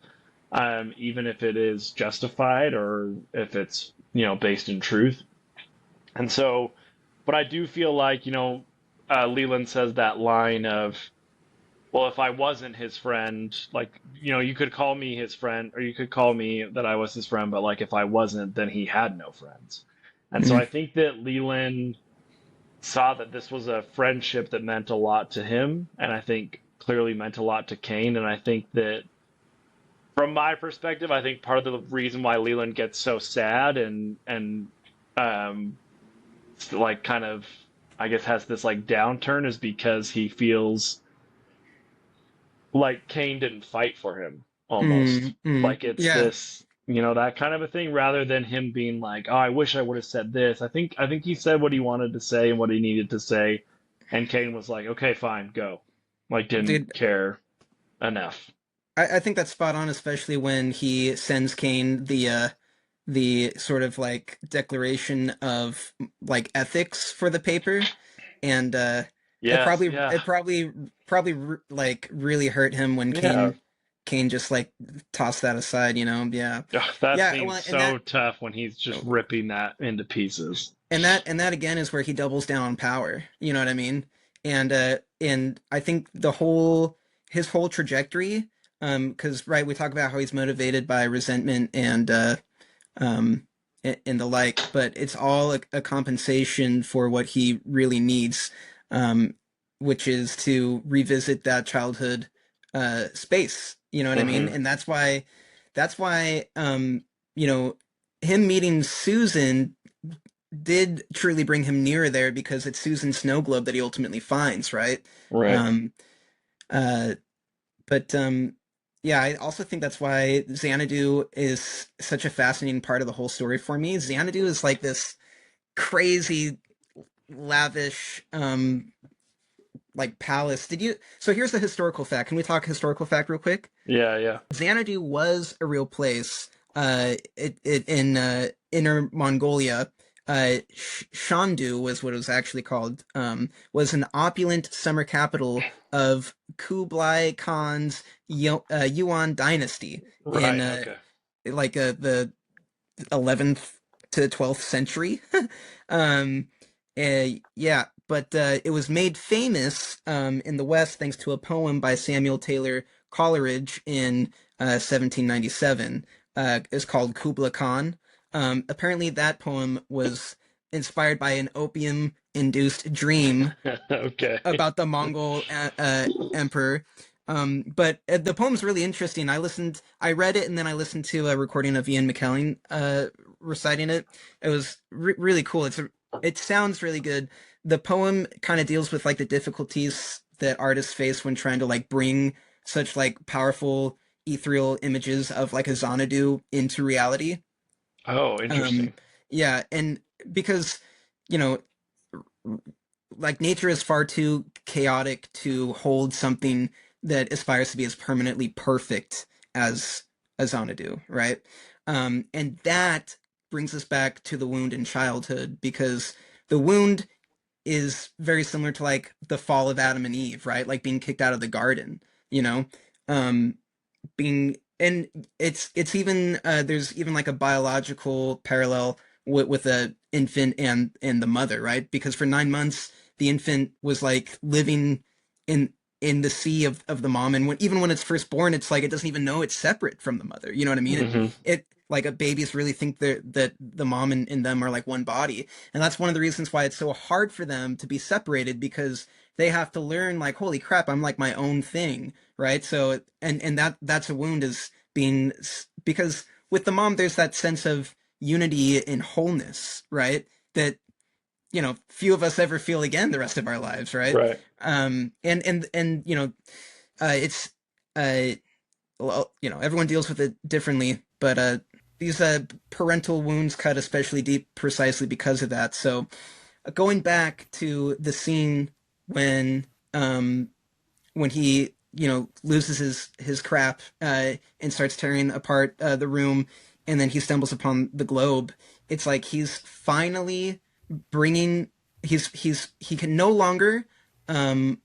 even if it is justified or if it's, based in truth. And so, but I do feel like, Leland says that line of, well, if I wasn't his friend, like, you could call me his friend, or you could call me that I was his friend, but like if I wasn't, then he had no friends. And so I think that Leland saw that this was a friendship that meant a lot to him, and I think clearly meant a lot to Cain. And I think that, from my perspective, I think part of the reason why Leland gets so sad and like kind of, I guess, has this like downturn is because he feels like Cain didn't fight for him almost. Like it's this, that kind of a thing, rather than him being like, "Oh, I wish I would have said this." I think he said what he wanted to say and what he needed to say, and Cain was like, "Okay, fine, go." Like, didn't care enough. I think that's spot on, especially when he sends Cain the sort of like declaration of like ethics for the paper, and it probably like really hurt him when Cain just like tossed that aside, yeah. That seems so tough when he's just ripping that into pieces. And that again is where he doubles down on power. You know what I mean? And I think his whole trajectory, because right, we talk about how he's motivated by resentment and the like, but it's all a compensation for what he really needs, which is to revisit that childhood space. You know what I mean? And that's why him meeting Susan did truly bring him nearer there, because it's Susan's snow globe that he ultimately finds, right? Right. Yeah, I also think that's why Xanadu is such a fascinating part of the whole story for me. Xanadu is like this crazy, lavish, like palace. So here's the historical fact. Can we talk historical fact real quick? Yeah. Xanadu was a real place in Inner Mongolia, Shandu was what it was actually called, was an opulent summer capital of Kublai Khan's Yuan dynasty in Right. Okay. the 11th to 12th century. um, yeah, but it was made famous in the West thanks to a poem by Samuel Taylor Coleridge in 1797. It's called Kubla Khan. Apparently, that poem was inspired by an opium-induced dream Okay. about the Mongol emperor. But the poem's really interesting. I read it, and then I listened to a recording of Ian McKellen reciting it. It was really cool. It sounds really good. The poem kind of deals with like the difficulties that artists face when trying to like bring such like powerful ethereal images of like a Xanadu into reality. Oh, Um, interesting. yeah, and because you know like nature is far too chaotic to hold something that aspires to be as permanently perfect as Xanadu, right? And that brings us back to the wound in childhood because the wound is very similar to like the fall of Adam and Eve, right? Like being kicked out of the garden, you know, um, being and it's even there's even like a biological parallel with the infant and the mother, right? Because for 9 months the infant was like living in the sea of the mom, and even when it's first born, it's like it doesn't even know it's separate from the mother. You know what I mean? Hmm. It like a babies really think that the mom and them are like one body, and that's one of the reasons why it's so hard for them to be separated because they have to learn like holy crap, I'm like my own thing, right? So and that's a wound is being because with the mom there's that sense of unity and wholeness, right? That few of us ever feel again the rest of our lives, right? Right. And it's well, everyone deals with it differently, but these parental wounds cut especially deep precisely because of that. So going back to the scene when um when he loses his crap and starts tearing apart the room, and then he stumbles upon the globe. It's like he's finally bringing he can no longer um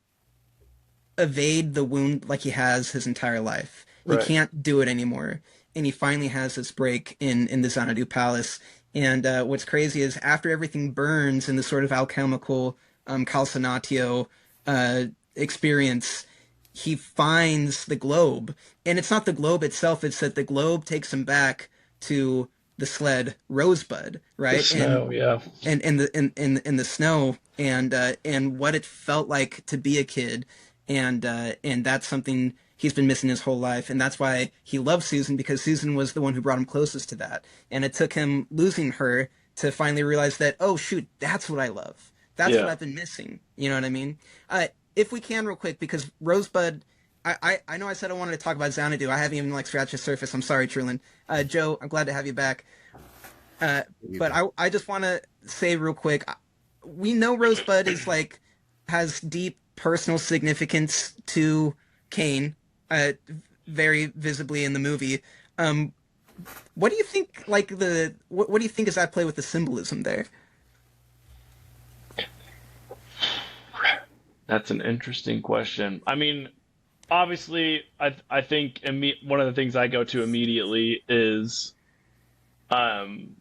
evade the wound like he has his entire life. He Right. can't do it anymore, and he finally has this break in the Xanadu Palace. And what's crazy is after everything burns in the sort of alchemical calcinatio uh, experience, he finds the globe, and it's not the globe itself; it's that the globe takes him back to the sled Rosebud, The right? snow. Yeah. In the snow, and what it felt like to be a kid, and that's something he's been missing his whole life, and that's why he loves Susan, because Susan was the one who brought him closest to that, and it took him losing her to finally realize that, oh shoot, that's what I love, that's what Yeah. I've been missing. You know what I mean? If we can, real quick, because Rosebud. I know I said I wanted to talk about Xanadu. I haven't even like scratched the surface. I'm sorry, Trulin. Joe, I'm glad to have you back. But I just want to say real quick, we know Rosebud is like has deep personal significance to Kane, very visibly in the movie. Um, what do you think? Like what do you think is at play with the symbolism there? That's an interesting question. I mean, obviously, I think one of the things I go to immediately is um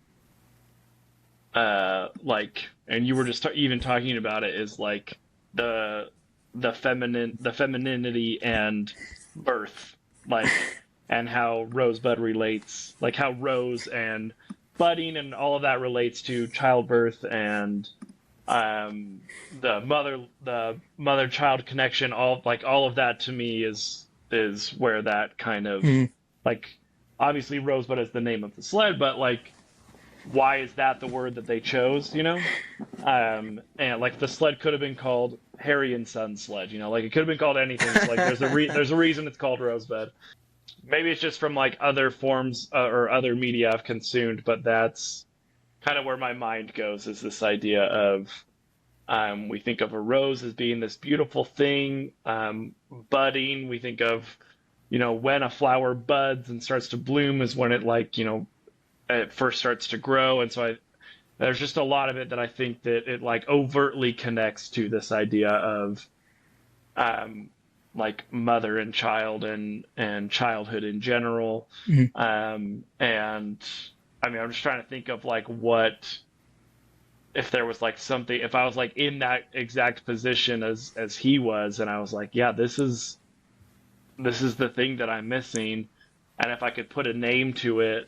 like, and you were just even talking about it, is like the the femininity and birth, like, and how Rosebud relates, like how Rose and budding and all of that relates to childbirth and um the mother child connection, all of that to me is where that kind of, Hmm. like, obviously Rosebud is the name of the sled, but like, why is that the word that they chose, and like the sled could have been called Harry and Son sled, like it could have been called anything. So like there's a reason it's called Rosebud. Maybe it's just from like other forms, or other media I've consumed, but that's kind of where my mind goes, is this idea of, we think of a rose as being this beautiful thing, budding. We think of, when a flower buds and starts to bloom is when it, like, it first starts to grow. And so there's just a lot of it that I think that it like overtly connects to this idea of um, like mother and child and childhood in general. Mhm. And I mean, I'm just trying to think of like what if there was like something if I was like in that exact position as he was, and I was like, yeah, this is the thing that I'm missing, and if I could put a name to it,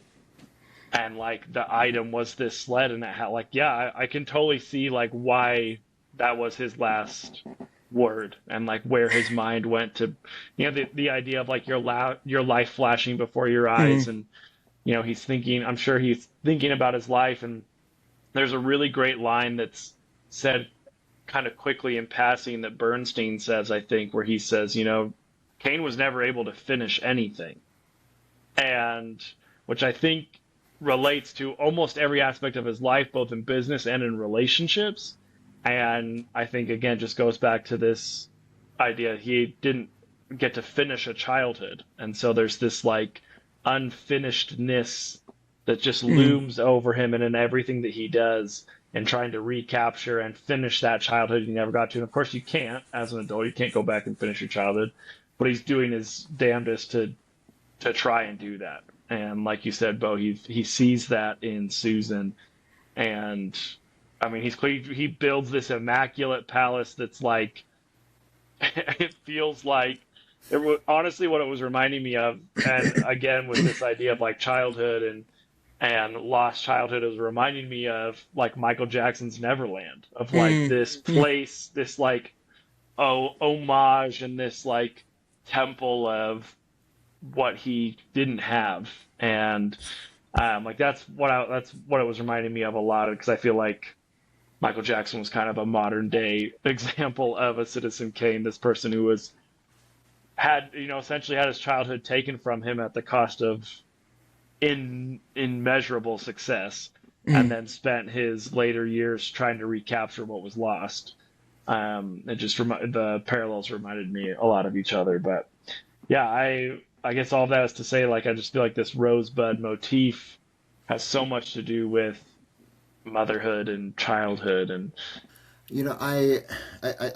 and like the item was this sled, and it had like, yeah, I can totally see like why that was his last word, and like where his mind went to, the idea of like your life flashing before your eyes, Mhm. and he's thinking, I'm sure he's thinking about his life, and there's a really great line that's said kind of quickly in passing that Bernstein says, I think, where he says, Kane was never able to finish anything. And which I think relates to almost every aspect of his life, both in business and in relationships. And I think, again, just goes back to this idea he didn't get to finish a childhood. And so there's this like unfinishedness that just Mhm. looms over him and in everything that he does and trying to recapture and finish that childhood he never got to. And of course, you can't, as an adult, you can't go back and finish your childhood. But he's doing his damnedest to try and do that. And like you said, Bo, he sees that in Susan, and I mean, he builds this immaculate palace that's like it feels like honestly what it was reminding me of, and again with this idea of like childhood and lost childhood, it was reminding me of like Michael Jackson's Neverland, of like Mhm. this Mhm. place, this like homage and this like temple of what he didn't have, and like that's what it was reminding me of a lot, because I feel like Michael Jackson was kind of a modern day example of a Citizen Kane, this person who was had essentially had his childhood taken from him at the cost of immeasurable success, and Mhm. then spent his later years trying to recapture what was lost. It just the parallels reminded me a lot of each other, but yeah, I guess all of that is to say, like, I just feel like this rosebud motif has so much to do with motherhood and childhood, and I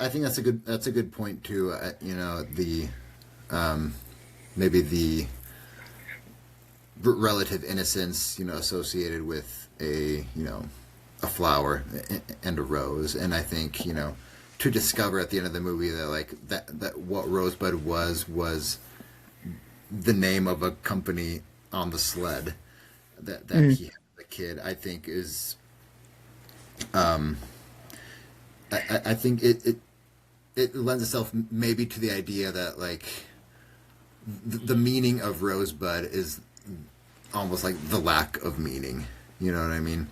think that's a good point too. The maybe the relative innocence associated with a flower and a rose, and I think to discover at the end of the movie that like that what Rosebud was the name of a company on the sled that Mhm. he had as a kid, I think is I think it lends itself maybe to the idea that like the meaning of Rosebud is almost like the lack of meaning. You know what I mean?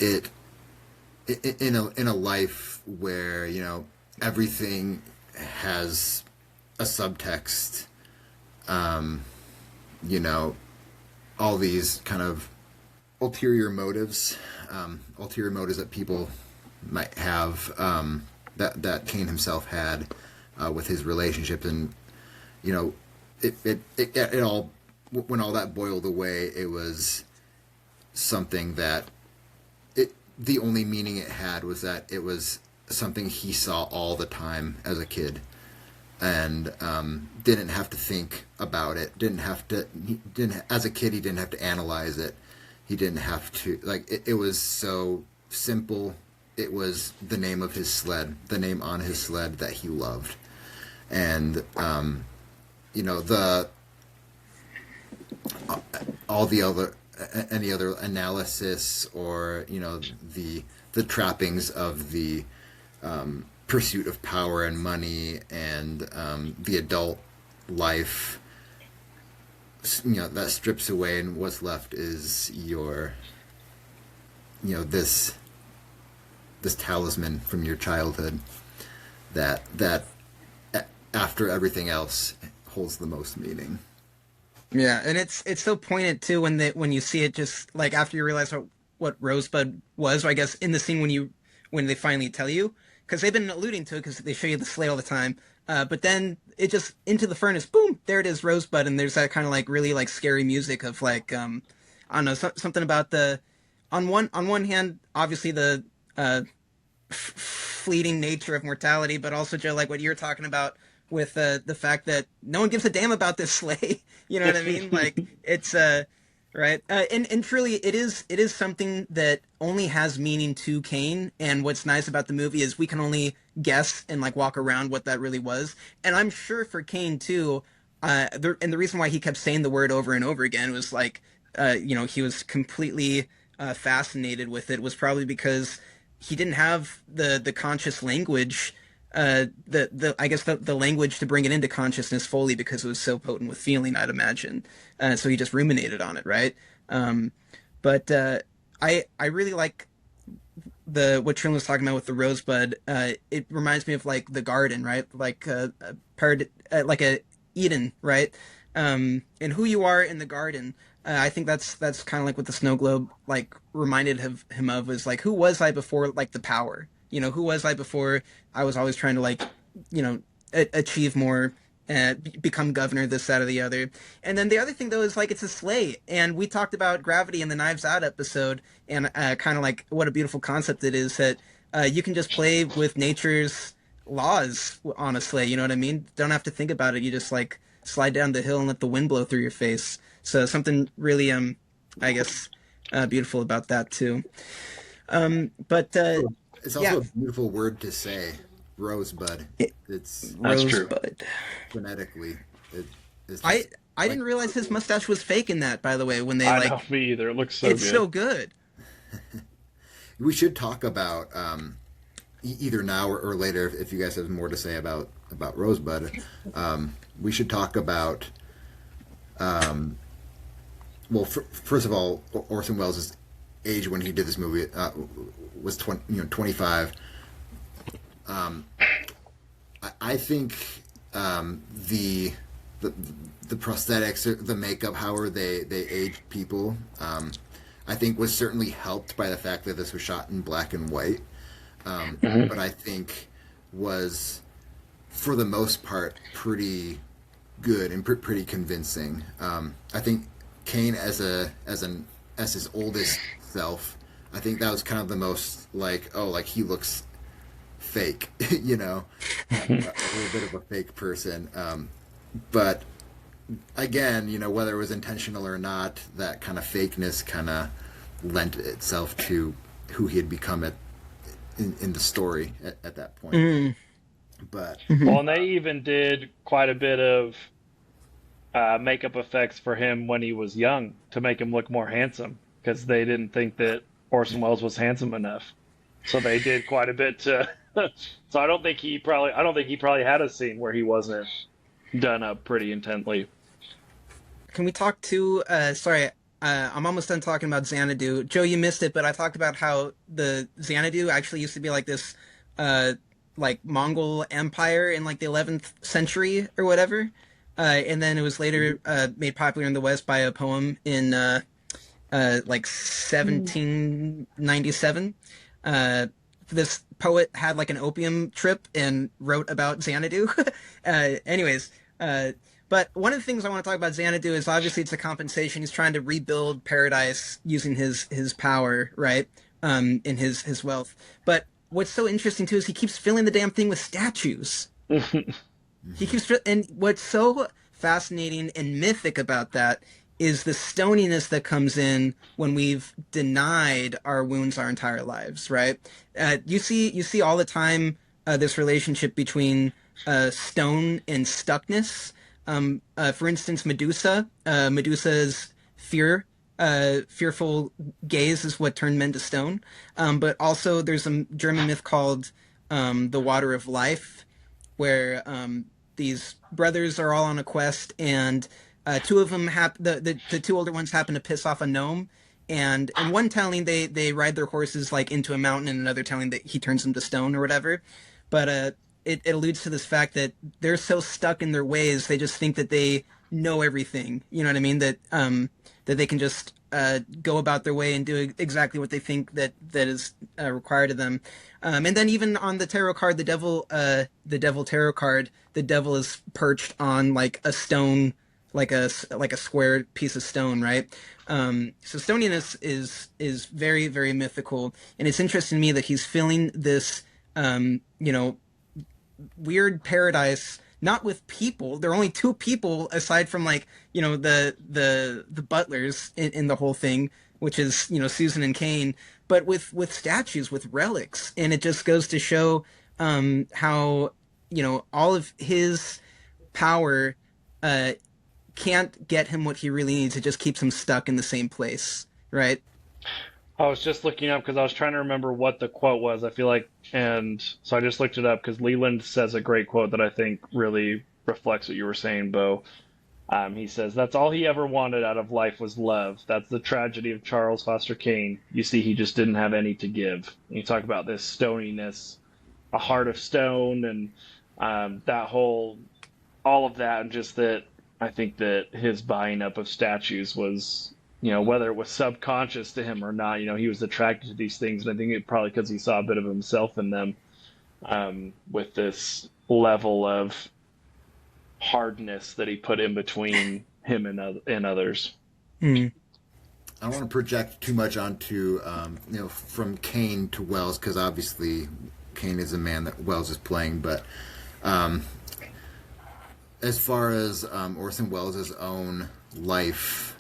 It in a life where everything has a subtext. You know, all these kind of ulterior motives, ulterior motives that people might have, that Kane himself had with his relationships, and you know, it all, when all that boiled away, it was something that the only meaning it had was that it was something he saw all the time as a kid, and didn't have to think about it. Didn't as a kid he didn't have to analyze it. He didn't have to like it was so simple. It was the name of his sled, the name on his sled that he loved, and the all the other any other analysis, or the trappings of the pursuit of power and money, and the adult life, that strips away, and what's left is this talisman from your childhood that after everything else holds the most meaning. Yeah, and it's so poignant too when you see it, just like after you realize what Rosebud was, or I guess in the scene when they finally tell you, because they've been alluding to it because they show you the sleigh all the time. But then it just into the furnace, boom, there it is, Rosebud, and there's that kind of like really like scary music of like I don't know, something about the on one hand, obviously the fleeting nature of mortality, but also, Joe, like what you're talking about with the fact that no one gives a damn about this sleigh. You know what I mean? Like it's right, and truly, it is something that only has meaning to Kane. And what's nice about the movie is we can only guess and like walk around what that really was. And I'm sure for Kane too. And the reason why he kept saying the word over and over again was like, he was completely fascinated with it. Was probably because he didn't have the conscious language, I guess the language to bring it into consciousness fully because it was so potent with feeling, I'd imagine. So he just ruminated on it, right? But I really like what Trin was talking about with the Rosebud. It reminds me of like the garden, right? Like like a Eden, right? And who you are in the garden. I think that's kind of like what the snow globe like reminded him of, was like, who was I before like the power? Who was I before I was always trying to like, achieve more, become governor, this, that, or the other. And then the other thing though is like it's a sleigh, and we talked about gravity in the Knives Out episode, and kind of like what a beautiful concept it is that you can just play with nature's laws on a sleigh. You know what I mean? Don't have to think about it. You just like slide down the hill and let the wind blow through your face. So something really, I guess, beautiful about that too. But it's also a beautiful word to say, rosebud. It's That's true. Rosebud. phonetically. It's just, I didn't realize his mustache was fake in that. By the way, when they I like, know, me either. It looks so it's good. so good. we should talk about either now or later if you guys have more to say about Rosebud. We should talk about. First of all, Orson Welles' age when he did this movie was 25. I think the prosthetics, the makeup, however they age people, I think was certainly helped by the fact that this was shot in black and white. But I think was, for the most part, pretty good and pretty convincing. I think Kane as his oldest self, I think that was kind of the most like he looks fake, a little bit of a fake person. But again, whether it was intentional or not, that kind of fakeness kind of lent itself to who he had become in the story at that point. But Well, and they even did quite a bit of makeup effects for him when he was young to make him look more handsome, because they didn't think that Orson Welles was handsome enough. So they did quite a bit to. So I don't think he probably had a scene where he wasn't done up pretty intently. Can we talk to? Sorry, I'm almost done talking about Xanadu. Joe, you missed it, but I talked about how the Xanadu actually used to be like this, like Mongol empire in like the 11th century or whatever, and then it was later made popular in the West by a poem in like 1797. This poet had like an opium trip and wrote about Xanadu. Anyways. But one of the things I want to talk about Xanadu is obviously it's a compensation. He's trying to rebuild paradise using his power, right? In his wealth. But what's so interesting too is he keeps filling the damn thing with statues. And what's so fascinating and mythic about that is the stoniness that comes in when we've denied our wounds our entire lives, right? You see all the time this relationship between stone and stuckness. For instance, Medusa. Medusa's fearful gaze is what turned men to stone. But also there's a German myth called the Water of Life, where these brothers are all on a quest, and two of them the two older ones happen to piss off a gnome. And in one telling, they ride their horses like into a mountain, and another telling that he turns them to stone or whatever. But it alludes to this fact that they're so stuck in their ways, they just think that they know everything. You know what I mean? That that they can just go about their way and do exactly what they think that is required of them. And then even on the tarot card, the devil tarot card, the devil is perched on like a stone like a square piece of stone, right? So stoniness is very, very mythical, and it's interesting to me that he's filling this you know, weird paradise not with people. There are only two people aside from like, you know, the butlers in the whole thing, which is, you know, Susan and Kane, but with statues, with relics, and it just goes to show how, you know, all of his power uh can't get him what he really needs. It just keeps him stuck in the same place, right? I was just looking up because I was trying to remember what the quote was. I feel like, and so I just looked it up because Leland says a great quote that I think really reflects what you were saying, Bo. He says, "That's all he ever wanted out of life was love. That's the tragedy of Charles Foster Kane. You see, he just didn't have any to give." And you talk about this stoniness, a heart of stone, and that whole, all of that, and just that. I think that his buying up of statues was, you know, whether it was subconscious to him or not, you know, he was attracted to these things, and I think it probably because he saw a bit of himself in them, with this level of hardness that he put in between him and others. Mm. I don't want to project too much onto, you know, from Kane to Wells, because obviously Kane is a man that Wells is playing, but as far as Orson Welles' own life,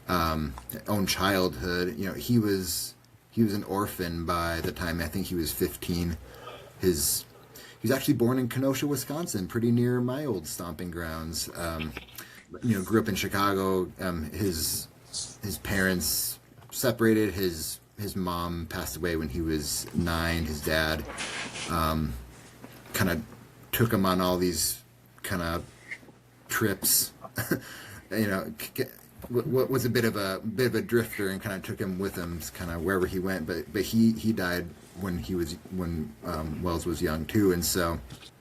own childhood, you know, he was an orphan by the time I think he was 15. He was actually born in Kenosha, Wisconsin, pretty near my old stomping grounds. You know, grew up in Chicago. His parents separated. His mom passed away when he was 9. His dad kind of took him on all these kind of trips. You know, was a bit of a drifter and kind of took him with him, kind of wherever he went. But he died when Wells was young too, and so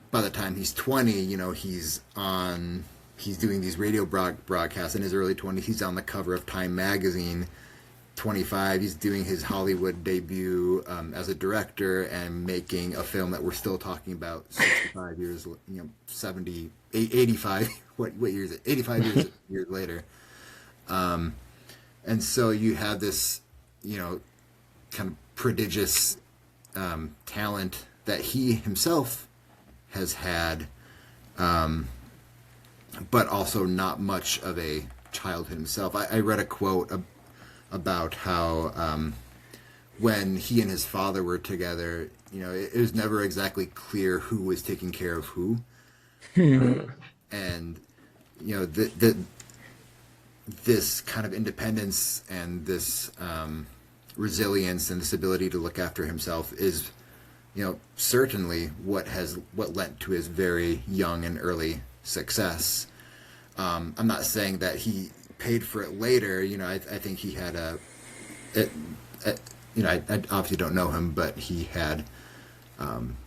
by the time he's 20, you know, he's doing these radio broadcasts in his early 20s. He's on the cover of Time magazine. 25, he's doing his Hollywood debut as a director and making a film that we're still talking about 65 years, you know, 70, 85, what year is it? 85 years later. And so you have this, you know, kind of prodigious talent that he himself has had, but also not much of a childhood himself. I read a quote about how when he and his father were together, you know, it was never exactly clear who was taking care of who. And, you know, this kind of independence and this resilience and this ability to look after himself is, you know, certainly what led to his very young and early success. I'm not saying that he paid for it later. You know, I think he had you know, I obviously don't know him, but he had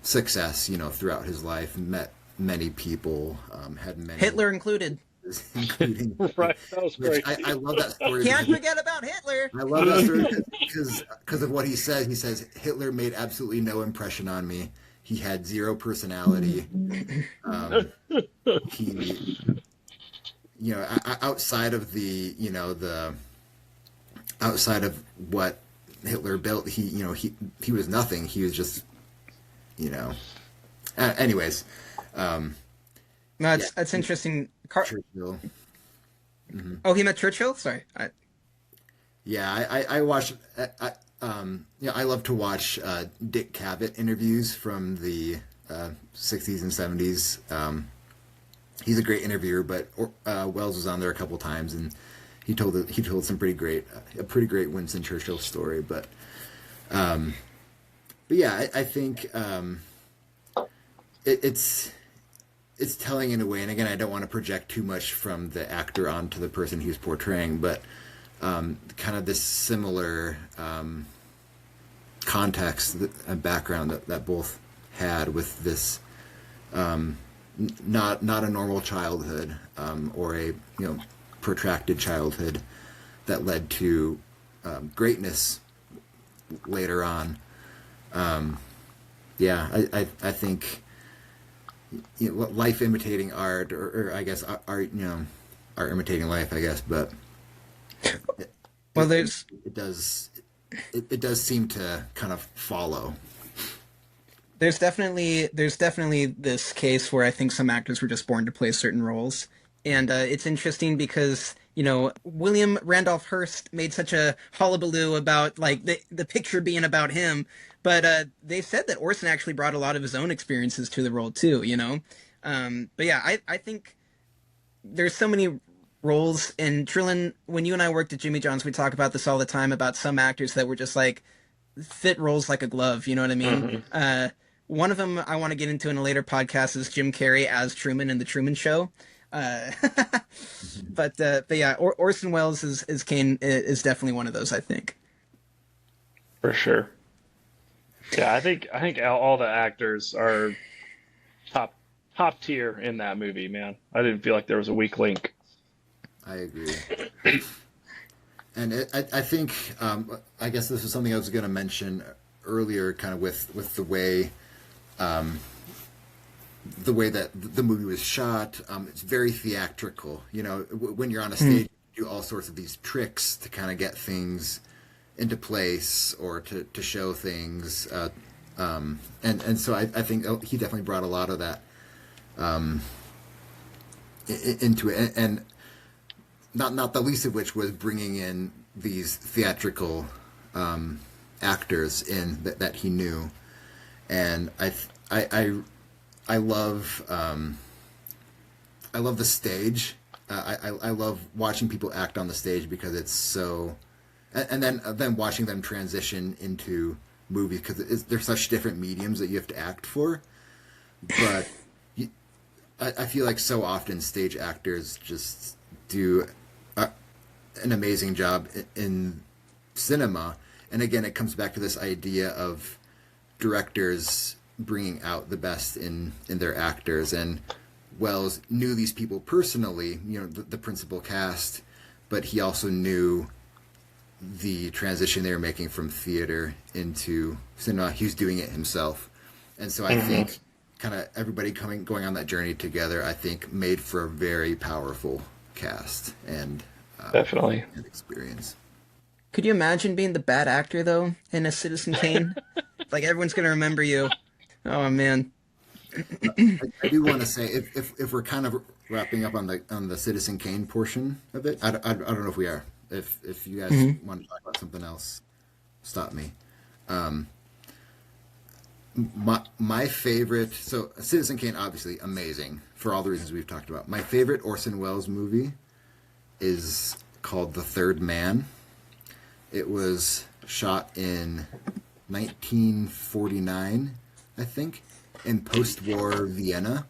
success, you know, throughout his life, met many people, had many... Hitler included. Including, Right, that was great. I love that story. Can't forget about Hitler. I love that story because of what he says. He says, Hitler made absolutely no impression on me. He had zero personality. He... You know, outside of the, you know, outside of what Hitler built, he was nothing. He was just, you know. Anyways, no, that's interesting. Churchill. Mm-hmm. Oh, he met Churchill. Sorry. Yeah, I watch. You know, I love to watch Dick Cavett interviews from the 60s and 70s. He's a great interviewer, but Wells was on there a couple times, and he told some pretty great Winston Churchill story. But yeah, I think it's telling in a way. And again, I don't want to project too much from the actor onto the person he was portraying, but kind of this similar context and background that both had with this. Not a normal childhood, or a, you know, protracted childhood that led to greatness later on. Yeah, I think, you know, life imitating art, or I guess art, you know, are imitating life, I guess. But Well, it, there's it does it does seem to kind of follow. there's definitely this case where I think some actors were just born to play certain roles, and it's interesting because William Randolph Hearst made such a hullabaloo about like the picture being about him, but they said that Orson actually brought a lot of his own experiences to the role too. But yeah, I think there's so many roles. And Trillin, when you and I worked at Jimmy John's, we talk about this all the time about some actors that were just like fit roles like a glove. You know what I mean? Hmm. One of them I want to get into in a later podcast is Jim Carrey as Truman in The Truman Show. Uh, but yeah, Orson Welles is Kane is definitely one of those, I think. For sure. Yeah, I think all the actors are top top tier in that movie, man. I didn't feel like there was a weak link. I agree. And I think I guess this is something I was going to mention earlier, kind of with the way that the movie was shot. It's very theatrical. When you're on a stage, you do all sorts of these tricks to kind of get things into place or to show things. And so I think he definitely brought a lot of that into it, and not the least of which was bringing in these theatrical actors in that he knew. And I love I love the stage. I love watching people act on the stage because it's so, and then watching them transition into movies because they're such different mediums that you have to act for. But I feel like so often stage actors just do an amazing job in cinema. And again, it comes back to this idea of directors bringing out the best in their actors. And Wells knew these people personally, the principal cast, but he also knew the transition they were making from theater into cinema. He was doing it himself. And so I think kind of everybody going on that journey together, I think made for a very powerful cast and Definitely. and experience. Could you imagine being the bad actor though in a Citizen Kane? Like everyone's gonna remember you. Oh man. I do want to say if we're kind of wrapping up on the Citizen Kane portion of it, I don't know if we are. If you guys want to talk about something else, stop me. My favorite, so Citizen Kane, obviously amazing for all the reasons we've talked about. My favorite Orson Welles movie is called The Third Man. It was shot in 1949, I think, in post-war Vienna.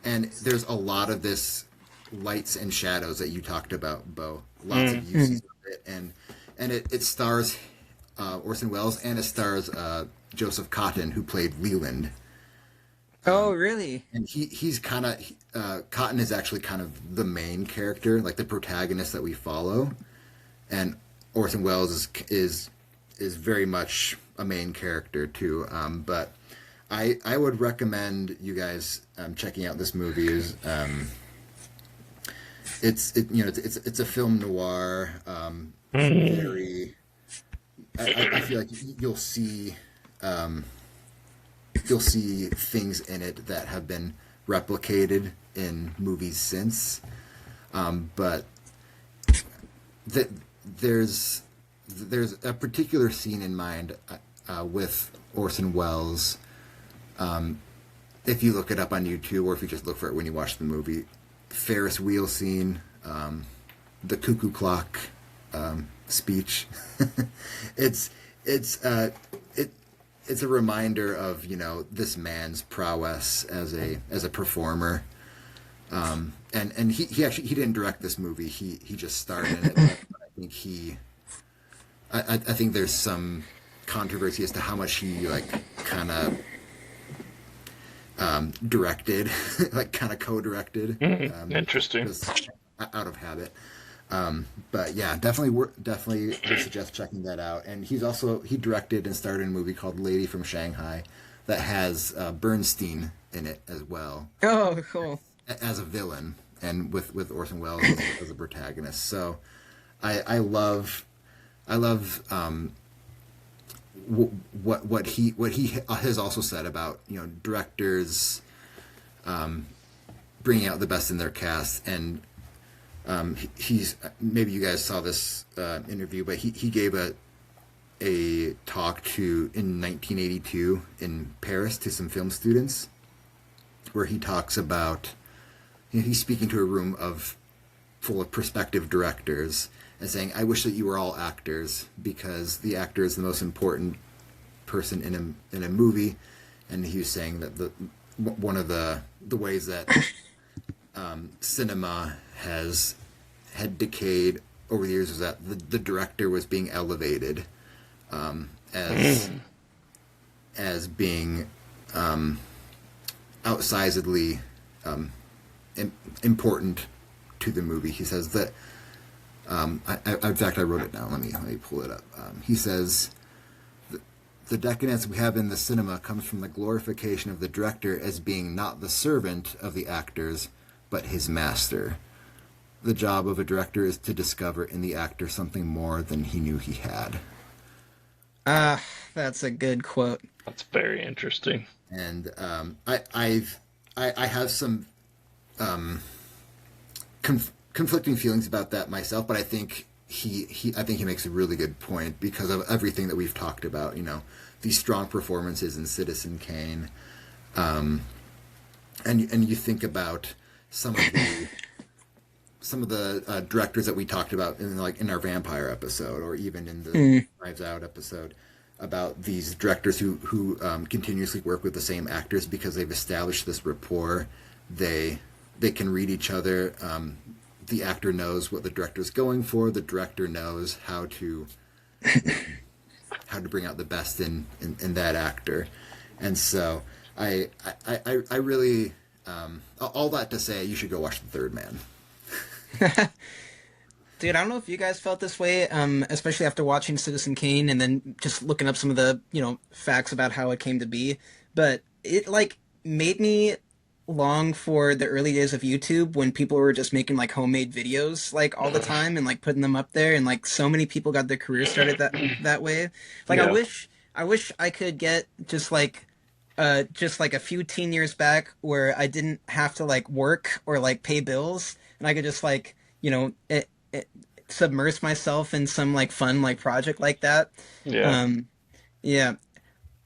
And there's a lot of this lights and shadows that you talked about, Bo. Lots of uses of it. And it stars Orson Welles, and it stars Joseph Cotten, who played Leland. Oh really? And he's kind of Cotton is actually kind of the main character, like the protagonist that we follow, and Orson Welles is very much a main character too. But I would recommend you guys checking out this movie. It's a film noir. Very. I feel like you'll see things in it that have been replicated in movies since, but there's a particular scene in mind with Orson Welles. If you look it up on YouTube, or if you just look for it when you watch the movie, Ferris wheel scene, the cuckoo clock speech. It's a reminder of this man's prowess as a performer. And he actually didn't direct this movie. He just starred in it. But I think there's some controversy as to how much he kind of directed, kind of co-directed. Interesting. Just out of habit. But yeah, definitely would suggest checking that out. And he directed and starred in a movie called Lady from Shanghai that has Bernstein in it as well. Oh cool. As a villain. and with Orson Welles as a protagonist. So I love what he has also said about directors bringing out the best in their cast. And he's, maybe you guys saw this interview, but he gave a talk in 1982 in Paris to some film students, where he talks about, he's speaking to a room full of prospective directors and saying, I wish that you were all actors, because the actor is the most important person in a movie. And he was saying that one of the ways that cinema had decayed over the years was that the director was being elevated as being outsizedly important to the movie. He says that, in fact, I wrote it down. Let me pull it up. He says, the decadence we have in the cinema comes from the glorification of the director as being not the servant of the actors, but his master. The job of a director is to discover in the actor something more than he knew he had. That's a good quote. That's very interesting. And I have some conflicting feelings about that myself, but I think he makes a really good point because of everything that we've talked about. These strong performances in Citizen Kane, and you think about some of the directors that we talked about in our vampire episode, or even in the Knives Out episode, about these directors who continuously work with the same actors because they've established this rapport. They can read each other. The actor knows what the director's going for. The director knows how to bring out the best in that actor. And so I really, all that to say, you should go watch The Third Man. Dude, I don't know if you guys felt this way, especially after watching Citizen Kane and then just looking up some of the, facts about how it came to be. But it, made me long for the early days of YouTube when people were just making, homemade videos, all the time and, putting them up there. And, so many people got their career started that way. Yeah. I wish I could get just a few teen years back where I didn't have to, work or, pay bills. And I could just, submerge myself in some fun project like that. Yeah. Yeah.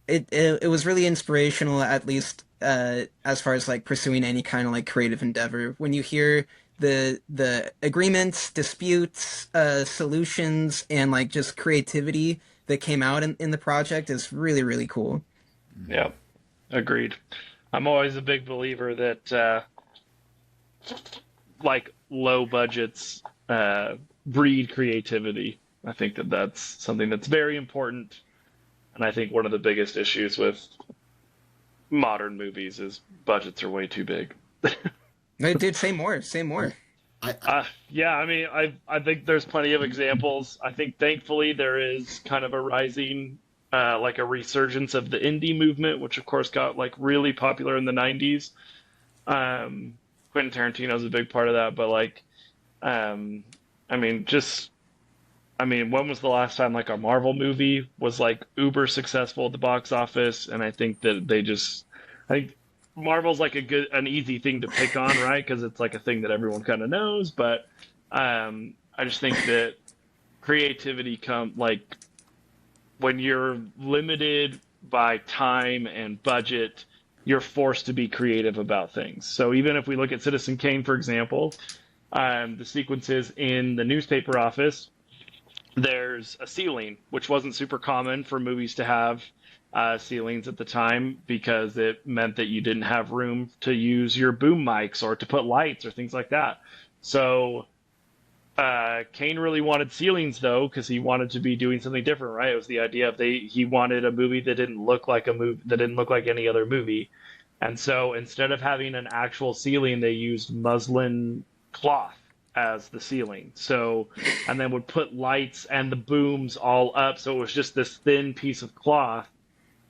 It was really inspirational, at least as far as pursuing any kind of creative endeavor. When you hear the agreements, disputes, solutions, and just creativity that came out in the project is really, really cool. Yeah, agreed. I'm always a big believer that low budgets breed creativity. I think that that's something that's very important, and I think one of the biggest issues with modern movies is budgets are way too big. No, dude, say more. Yeah, I think there's plenty of examples. I think thankfully there is kind of a rising, a resurgence of the indie movement, which of course got really popular in the 90s. Quentin Tarantino's a big part of that, but when was the last time a Marvel movie was uber successful at the box office? And I think that I think Marvel's an easy thing to pick on, right? Because it's a thing that everyone kind of knows. But I just think that creativity when you're limited by time and budget, you're forced to be creative about things. So even if we look at Citizen Kane, for example, the sequences in the newspaper office, there's a ceiling, which wasn't super common for movies to have ceilings at the time because it meant that you didn't have room to use your boom mics or to put lights or things like that. So Kane really wanted ceilings, though, because he wanted to be doing something different, right? It was the idea of he wanted a movie that didn't look like any other movie. And so instead of having an actual ceiling, they used muslin cloth as the ceiling. So, and then would put lights and the booms all up. So it was just this thin piece of cloth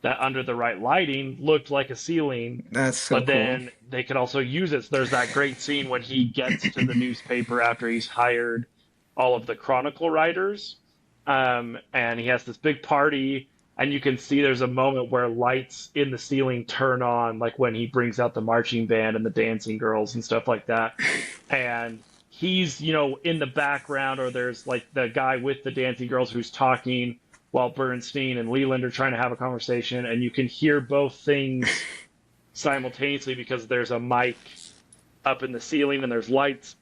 that under the right lighting looked like a ceiling, That's so but cool. then they could also use it. So there's that great scene when he gets to the newspaper after he's hired all of the Chronicle writers, and he has this big party, and you can see there's a moment where lights in the ceiling turn on, like when he brings out the marching band and the dancing girls and stuff like that. And he's, in the background, or there's like the guy with the dancing girls who's talking while Bernstein and Leland are trying to have a conversation, and you can hear both things simultaneously because there's a mic up in the ceiling and there's lights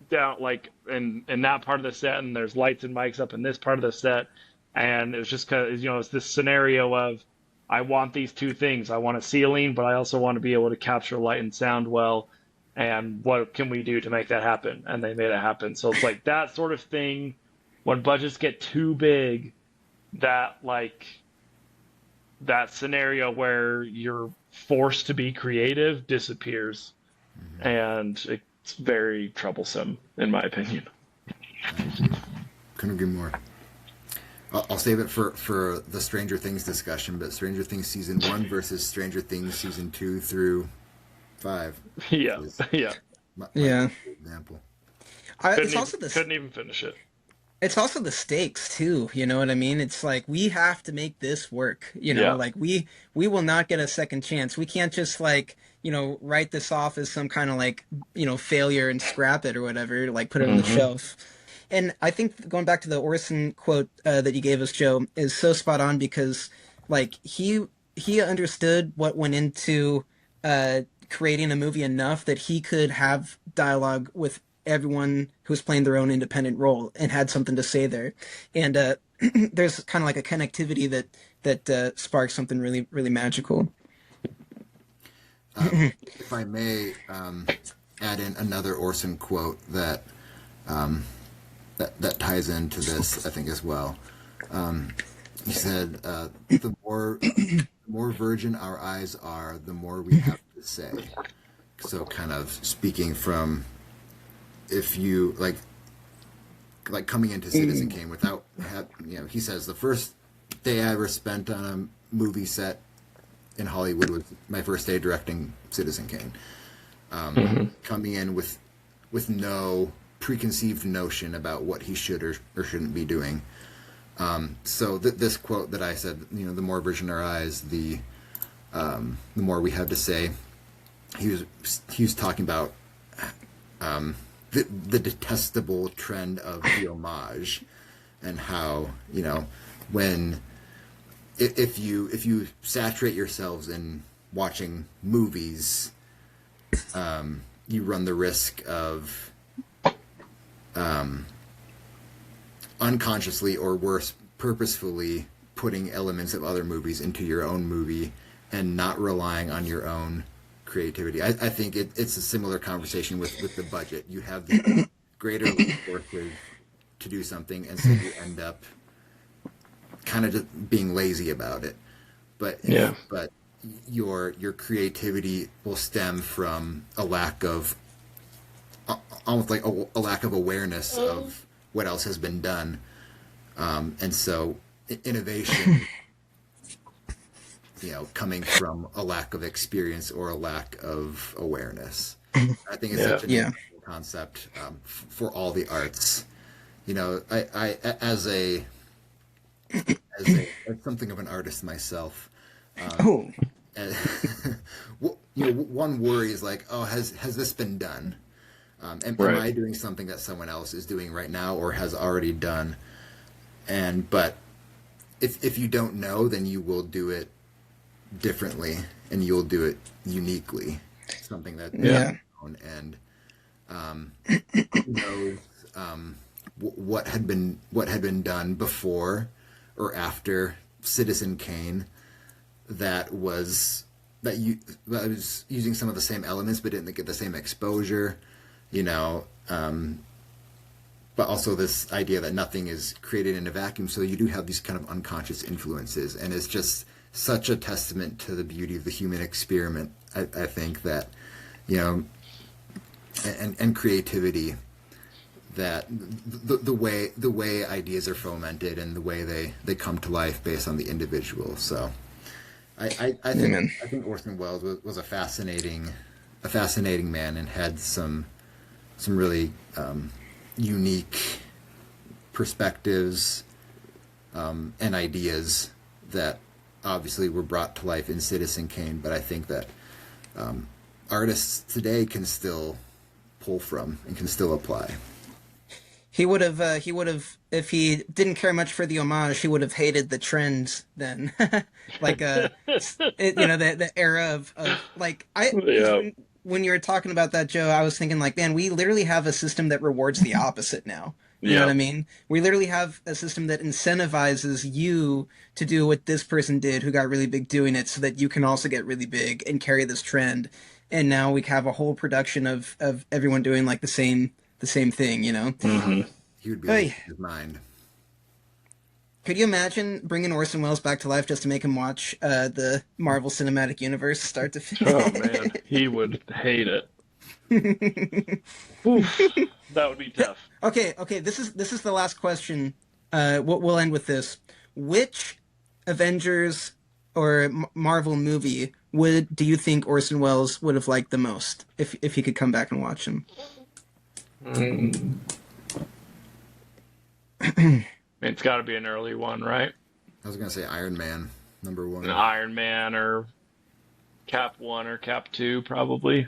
down, like in that part of the set, and there's lights and mics up in this part of the set. And it was just kind of, it's this scenario of, I want these two things. I want a ceiling, but I also want to be able to capture light and sound well. And what can we do to make that happen? And they made it happen. So it's like that sort of thing, when budgets get too big, that scenario where you're forced to be creative disappears. And it's very troublesome, in my opinion. Couldn't agree more. I'll save it for the Stranger Things discussion, but Stranger Things season 1 versus Stranger Things season 2 through 5. Yeah, yeah. My example. Couldn't even finish it. It's also the stakes too, you know what I mean? It's like, we have to make this work, like we will not get a second chance. We can't just write this off as some kind of failure and scrap it or whatever, like put it on the shelf. And I think going back to the Orson quote that you gave us, Joe, is so spot on, because he understood what went into creating a movie enough that he could have dialogue with everyone who's playing their own independent role and had something to say there. And there's kind of like a connectivity that sparks something really, really magical. If I may add in another Orson quote that ties into this, I think, as well. He said, the more virgin our eyes are, the more we have to say. So kind of speaking from, if you like coming into Citizen Kane without he says the first day I ever spent on a movie set in Hollywood was my first day directing Citizen Kane. Coming in with no preconceived notion about what he should or shouldn't be doing. So this quote that I said, the more virgin our eyes, the more we have to say. He was talking about the detestable trend of the homage, and how when if you saturate yourselves in watching movies, you run the risk of unconsciously, or worse, purposefully putting elements of other movies into your own movie and not relying on your own creativity. I think it's a similar conversation with the budget. You have the greater resources to do something, and so you end up kind of just being lazy about it. But your creativity will stem from a lack of, almost like a lack of awareness of what else has been done, and so innovation, coming from a lack of experience or a lack of awareness. I think it's such an interesting concept for all the arts. I as something of an artist myself. One worry is like, has this been done? Am I doing something that someone else is doing right now or has already done? But if you don't know, then you will do it differently, and you'll do it uniquely. Something that known, and who knows what had been done before or after Citizen Kane that was using some of the same elements but didn't get the same exposure, but also this idea that nothing is created in a vacuum, so you do have these kind of unconscious influences, and it's just such a testament to the beauty of the human experiment, I think, that and creativity, that the way ideas are fomented and the way they come to life based on the individual. So I think Orson Welles was a fascinating man and had some really unique perspectives and ideas that obviously were brought to life in Citizen Kane. But I think that artists today can still pull from and can still apply. He would have, if he didn't care much for the homage, he would have hated the trends then. Like, the era of like, when you were talking about that, Joe, I was thinking like, man, we literally have a system that rewards the opposite now. You know what I mean? We literally have a system that incentivizes you to do what this person did who got really big doing it so that you can also get really big and carry this trend. And now we have a whole production of everyone doing like the same thing, you know? Mm-hmm. He would be losing his mind. Could you imagine bringing Orson Welles back to life just to make him watch the Marvel Cinematic Universe start to finish? Oh man, he would hate it. Oof, that would be tough. Okay. This is the last question. We'll end with this. Which Avengers or Marvel movie do you think Orson Welles would have liked the most if he could come back and watch them? It's got to be an early one, right? I was going to say Iron Man, number 1. An Iron Man or Cap 1 or Cap 2, probably.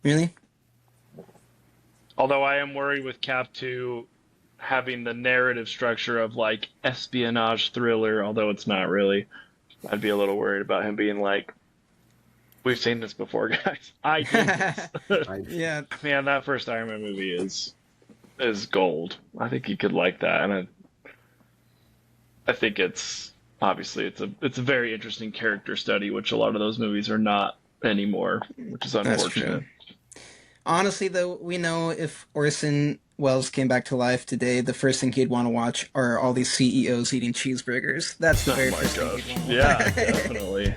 Really? Although I am worried with Cap 2 having the narrative structure of like espionage thriller, although it's not really. I'd be a little worried about him being like, we've seen this before, guys. I did this. Yeah. Man, that first Iron Man movie is gold. I think you could like that, and I think it's obviously it's a very interesting character study, which a lot of those movies are not anymore, which is unfortunate. Honestly, though, we know if Orson Welles came back to life today, the first thing he'd want to watch are all these CEOs eating cheeseburgers. That's the very first thing he'd want to watch. Yeah, definitely.